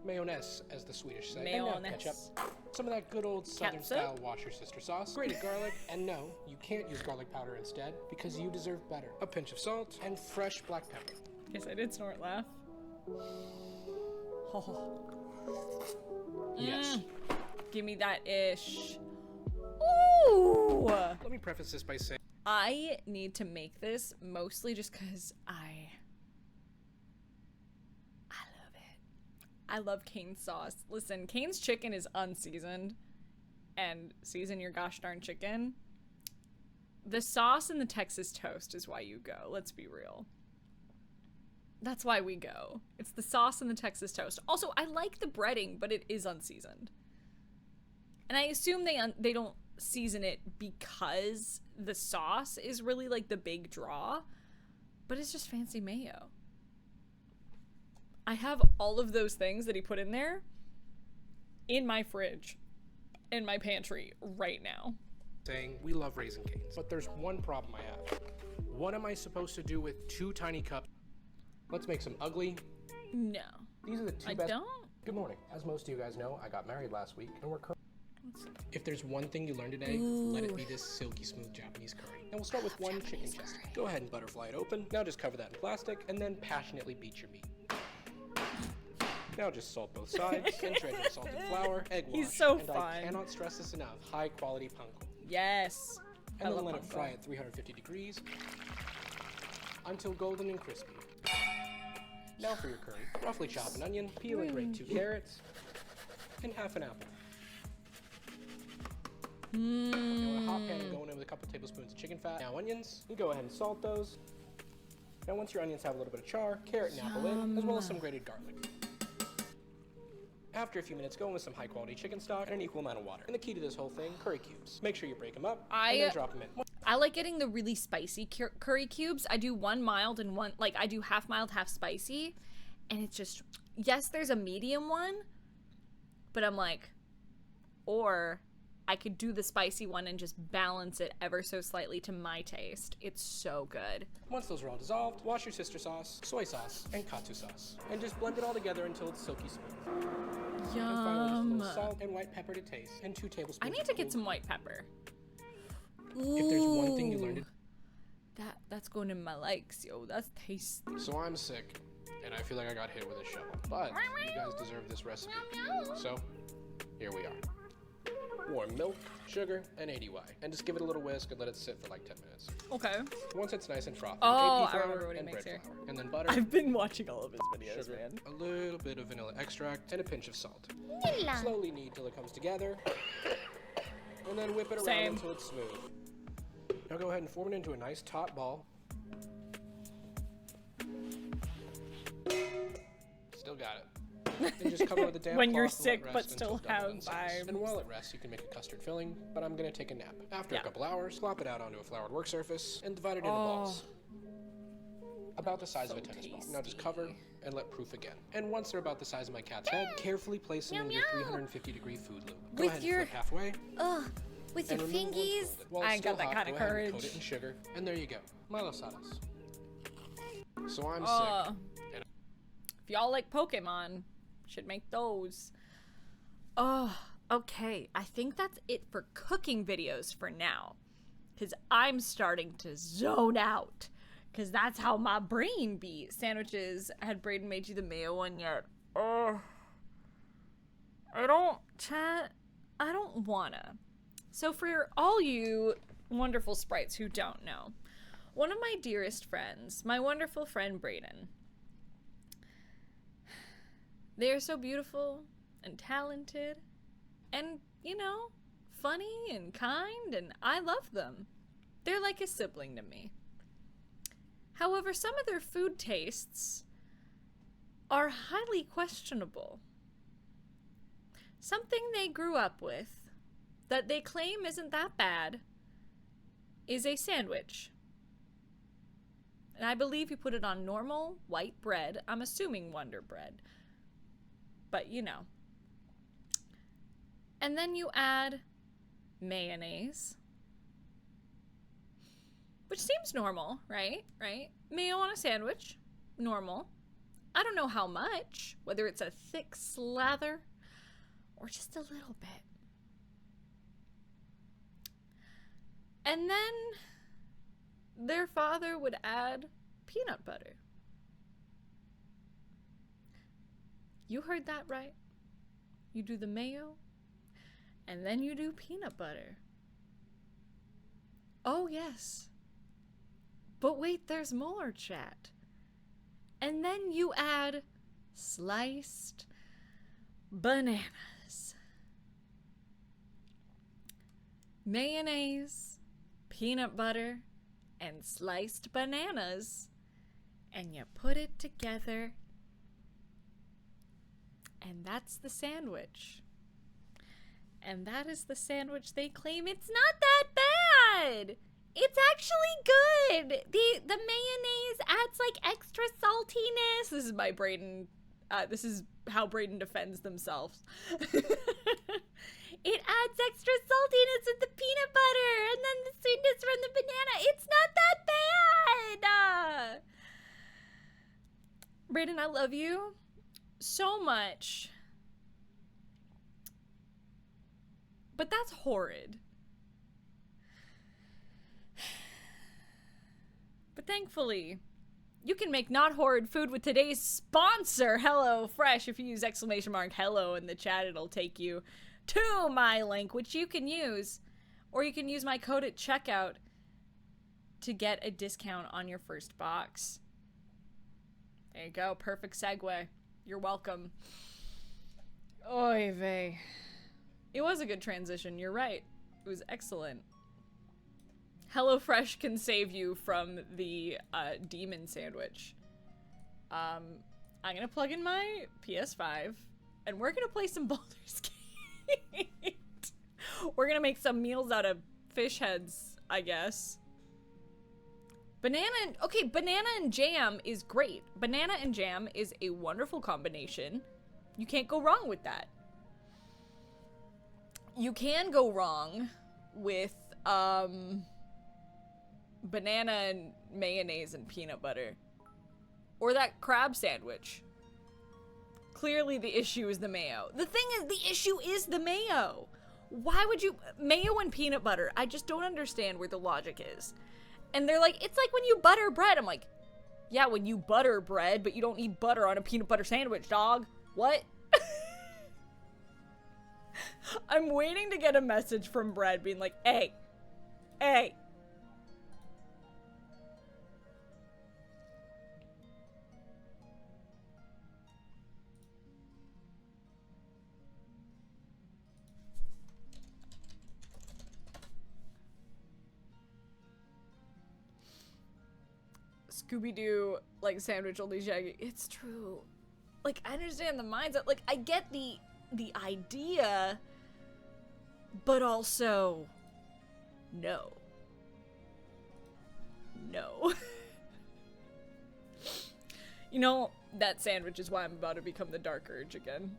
mayonnaise, as the Swedish say. And now Mayonnaise. ketchup. Some of that good old southern Ketchup? style wash your sister sauce. Grated garlic. And no, you can't use garlic powder instead, because you deserve better. A pinch of salt and fresh black pepper. Yes, I did snort laugh. Oh. Yes. Give me that ish. Ooh! Let me preface this by saying I need to make this mostly just because I love it. I love Cane's sauce. Listen, Cane's chicken is unseasoned, and season your gosh darn chicken. The sauce and the Texas toast is why you go. Let's be real. That's why we go. It's the sauce and the Texas toast. Also, I like the breading, but it is unseasoned. And I assume they don't season it because the sauce is really like the big draw, but it's just fancy mayo. I have all of those things that he put in there in my fridge, in my pantry right now. Saying we love Raisin Canes, but there's one problem I have. What am I supposed to do with 2 tiny cups? Let's make some ugly. No. These are the 2 I best. don't. Good morning. As most of you guys know, I got married last week, and we're currently. If there's one thing you learned today, let it be this silky smooth Japanese curry. And we'll start with one chicken chest. Go ahead and butterfly it open. Now just cover that in plastic, and then passionately beat your meat. Now just salt both sides, and shred your salted flour, egg wash. He's so and fun. I cannot stress this enough, high quality panko. Yes. I And then love let it panko. fry at 350 degrees until golden and crispy. Now for your curry. Roughly chop an onion, peel and grate 2 carrots, and half an apple. Now in a hot pan, I'm going in with a couple tablespoons of chicken fat. Now onions, you go ahead and salt those. Now once your onions have a little bit of char, carrot and apple in, as well as some grated garlic. After a few minutes, go in with some high quality chicken stock and an equal amount of water. And the key to this whole thing, curry cubes. Make sure you break them up and then drop them in. I like getting the really spicy curry cubes. I do one mild and one, like, I do half mild, half spicy. And it's just, yes, there's a medium one. But I'm like, or I could do the spicy one and just balance it ever so slightly to my taste. It's so good. Once those are all dissolved, wash your sister sauce, soy sauce, and katsu sauce. And just blend it all together until it's silky smooth. And finally, just a Yum. little salt and white pepper to taste, and 2 tablespoons I need of to get cool- some white pepper. If there's one thing you Ooh. learned, That's going in my likes, yo. That's tasty. so I'm sick, and I feel like I got hit with a shovel. But you guys deserve this recipe. So, here we are. Warm milk, sugar, and 80Y. And just give it a little whisk and let it sit for like 10 minutes. Okay. Once it's nice and frothy, Oh, AP I flour remember what he and makes bread here. flour. And then butter, I've been watching all of his videos, sugar, man. a little bit of vanilla extract, and a pinch of salt. Slowly knead till it comes together. And then whip it around Same. until it's smooth. Now go ahead and form it into a nice taut ball. Still got it. And just cover it with a damp When you're cloth and let sick, rest but until still it's doubled in have size. vibes. And while it rests, you can make a custard filling, but I'm gonna take a nap. After Yeah. a couple hours, plop it out onto a floured work surface and divide it into Oh. balls. About the size of a So tennis ball. Now just tasty. cover and let proof again. And once they're about the size of my cat's head, carefully place them in your 350-degree food loop. Go With ahead your- and flip halfway. Ugh, with And your remove once fingies. folded. While I it's ain't still got that hot, kind of go ahead and coat courage. it in sugar, and there you go, Milosadas. So I'm sick. And If y'all like Pokemon, should make those. Oh, okay. I think that's it for cooking videos for now. Because I'm starting to zone out. Because that's how my brain be. Sandwiches. Had Brayden made you the mayo one yet? Oh. I don't wanna. So for all you wonderful sprites who don't know, one of my dearest friends, my wonderful friend Brayden, they are so beautiful and talented and, you know, funny and kind, and I love them. They're like a sibling to me. However, some of their food tastes are highly questionable. Something they grew up with that they claim isn't that bad is a sandwich. And I believe you put it on normal white bread. I'm assuming Wonder Bread. But you know. And then you add mayonnaise. Which seems normal, right? Right? Mayo on a sandwich. Normal. I don't know how much. Whether it's a thick slather or just a little bit. And then their father would add peanut butter. You heard that right. You do the mayo, and then you do peanut butter. Oh, yes. But wait, there's more, chat. And then you add sliced bananas, mayonnaise, peanut butter and sliced bananas, and you put it together, and that's the sandwich. And that is the sandwich they claim. It's not that bad. It's actually good. The mayonnaise adds like extra saltiness. This is my Brayden. This is how Brayden defends themselves. It adds extra saltiness with the peanut butter and then the sweetness from the banana. It's not that bad. Brayden, I love you so much. But that's horrid. But thankfully, you can make not horrid food with today's sponsor, HelloFresh. If you use !hello in the chat, it'll take you to my link, which you can use. Or you can use my code at checkout to get a discount on your first box. There you go. Perfect segue. You're welcome. Oy vey. It was a good transition. You're right. It was excellent. HelloFresh can save you from the demon sandwich. I'm gonna plug in my PS5, and we're gonna play some Baldur's Gate. We're gonna make some meals out of fish heads, I guess. Banana and jam is great. Banana and jam is a wonderful combination. You can't go wrong with that. You can go wrong with banana and mayonnaise and peanut butter. Or that crab sandwich. Clearly the issue is the mayo. The thing is, the issue is the mayo. Why would you... Mayo and peanut butter. I just don't understand where the logic is. And they're like, it's like when you butter bread. I'm like, yeah, when you butter bread, but you don't need butter on a peanut butter sandwich, dog. What? I'm waiting to get a message from Bread being like, hey. Scooby-Doo, like, sandwich only Shaggy. It's true. Like, I understand the mindset. Like, I get the idea, but also, no. You know, that sandwich is why I'm about to become the Dark Urge again.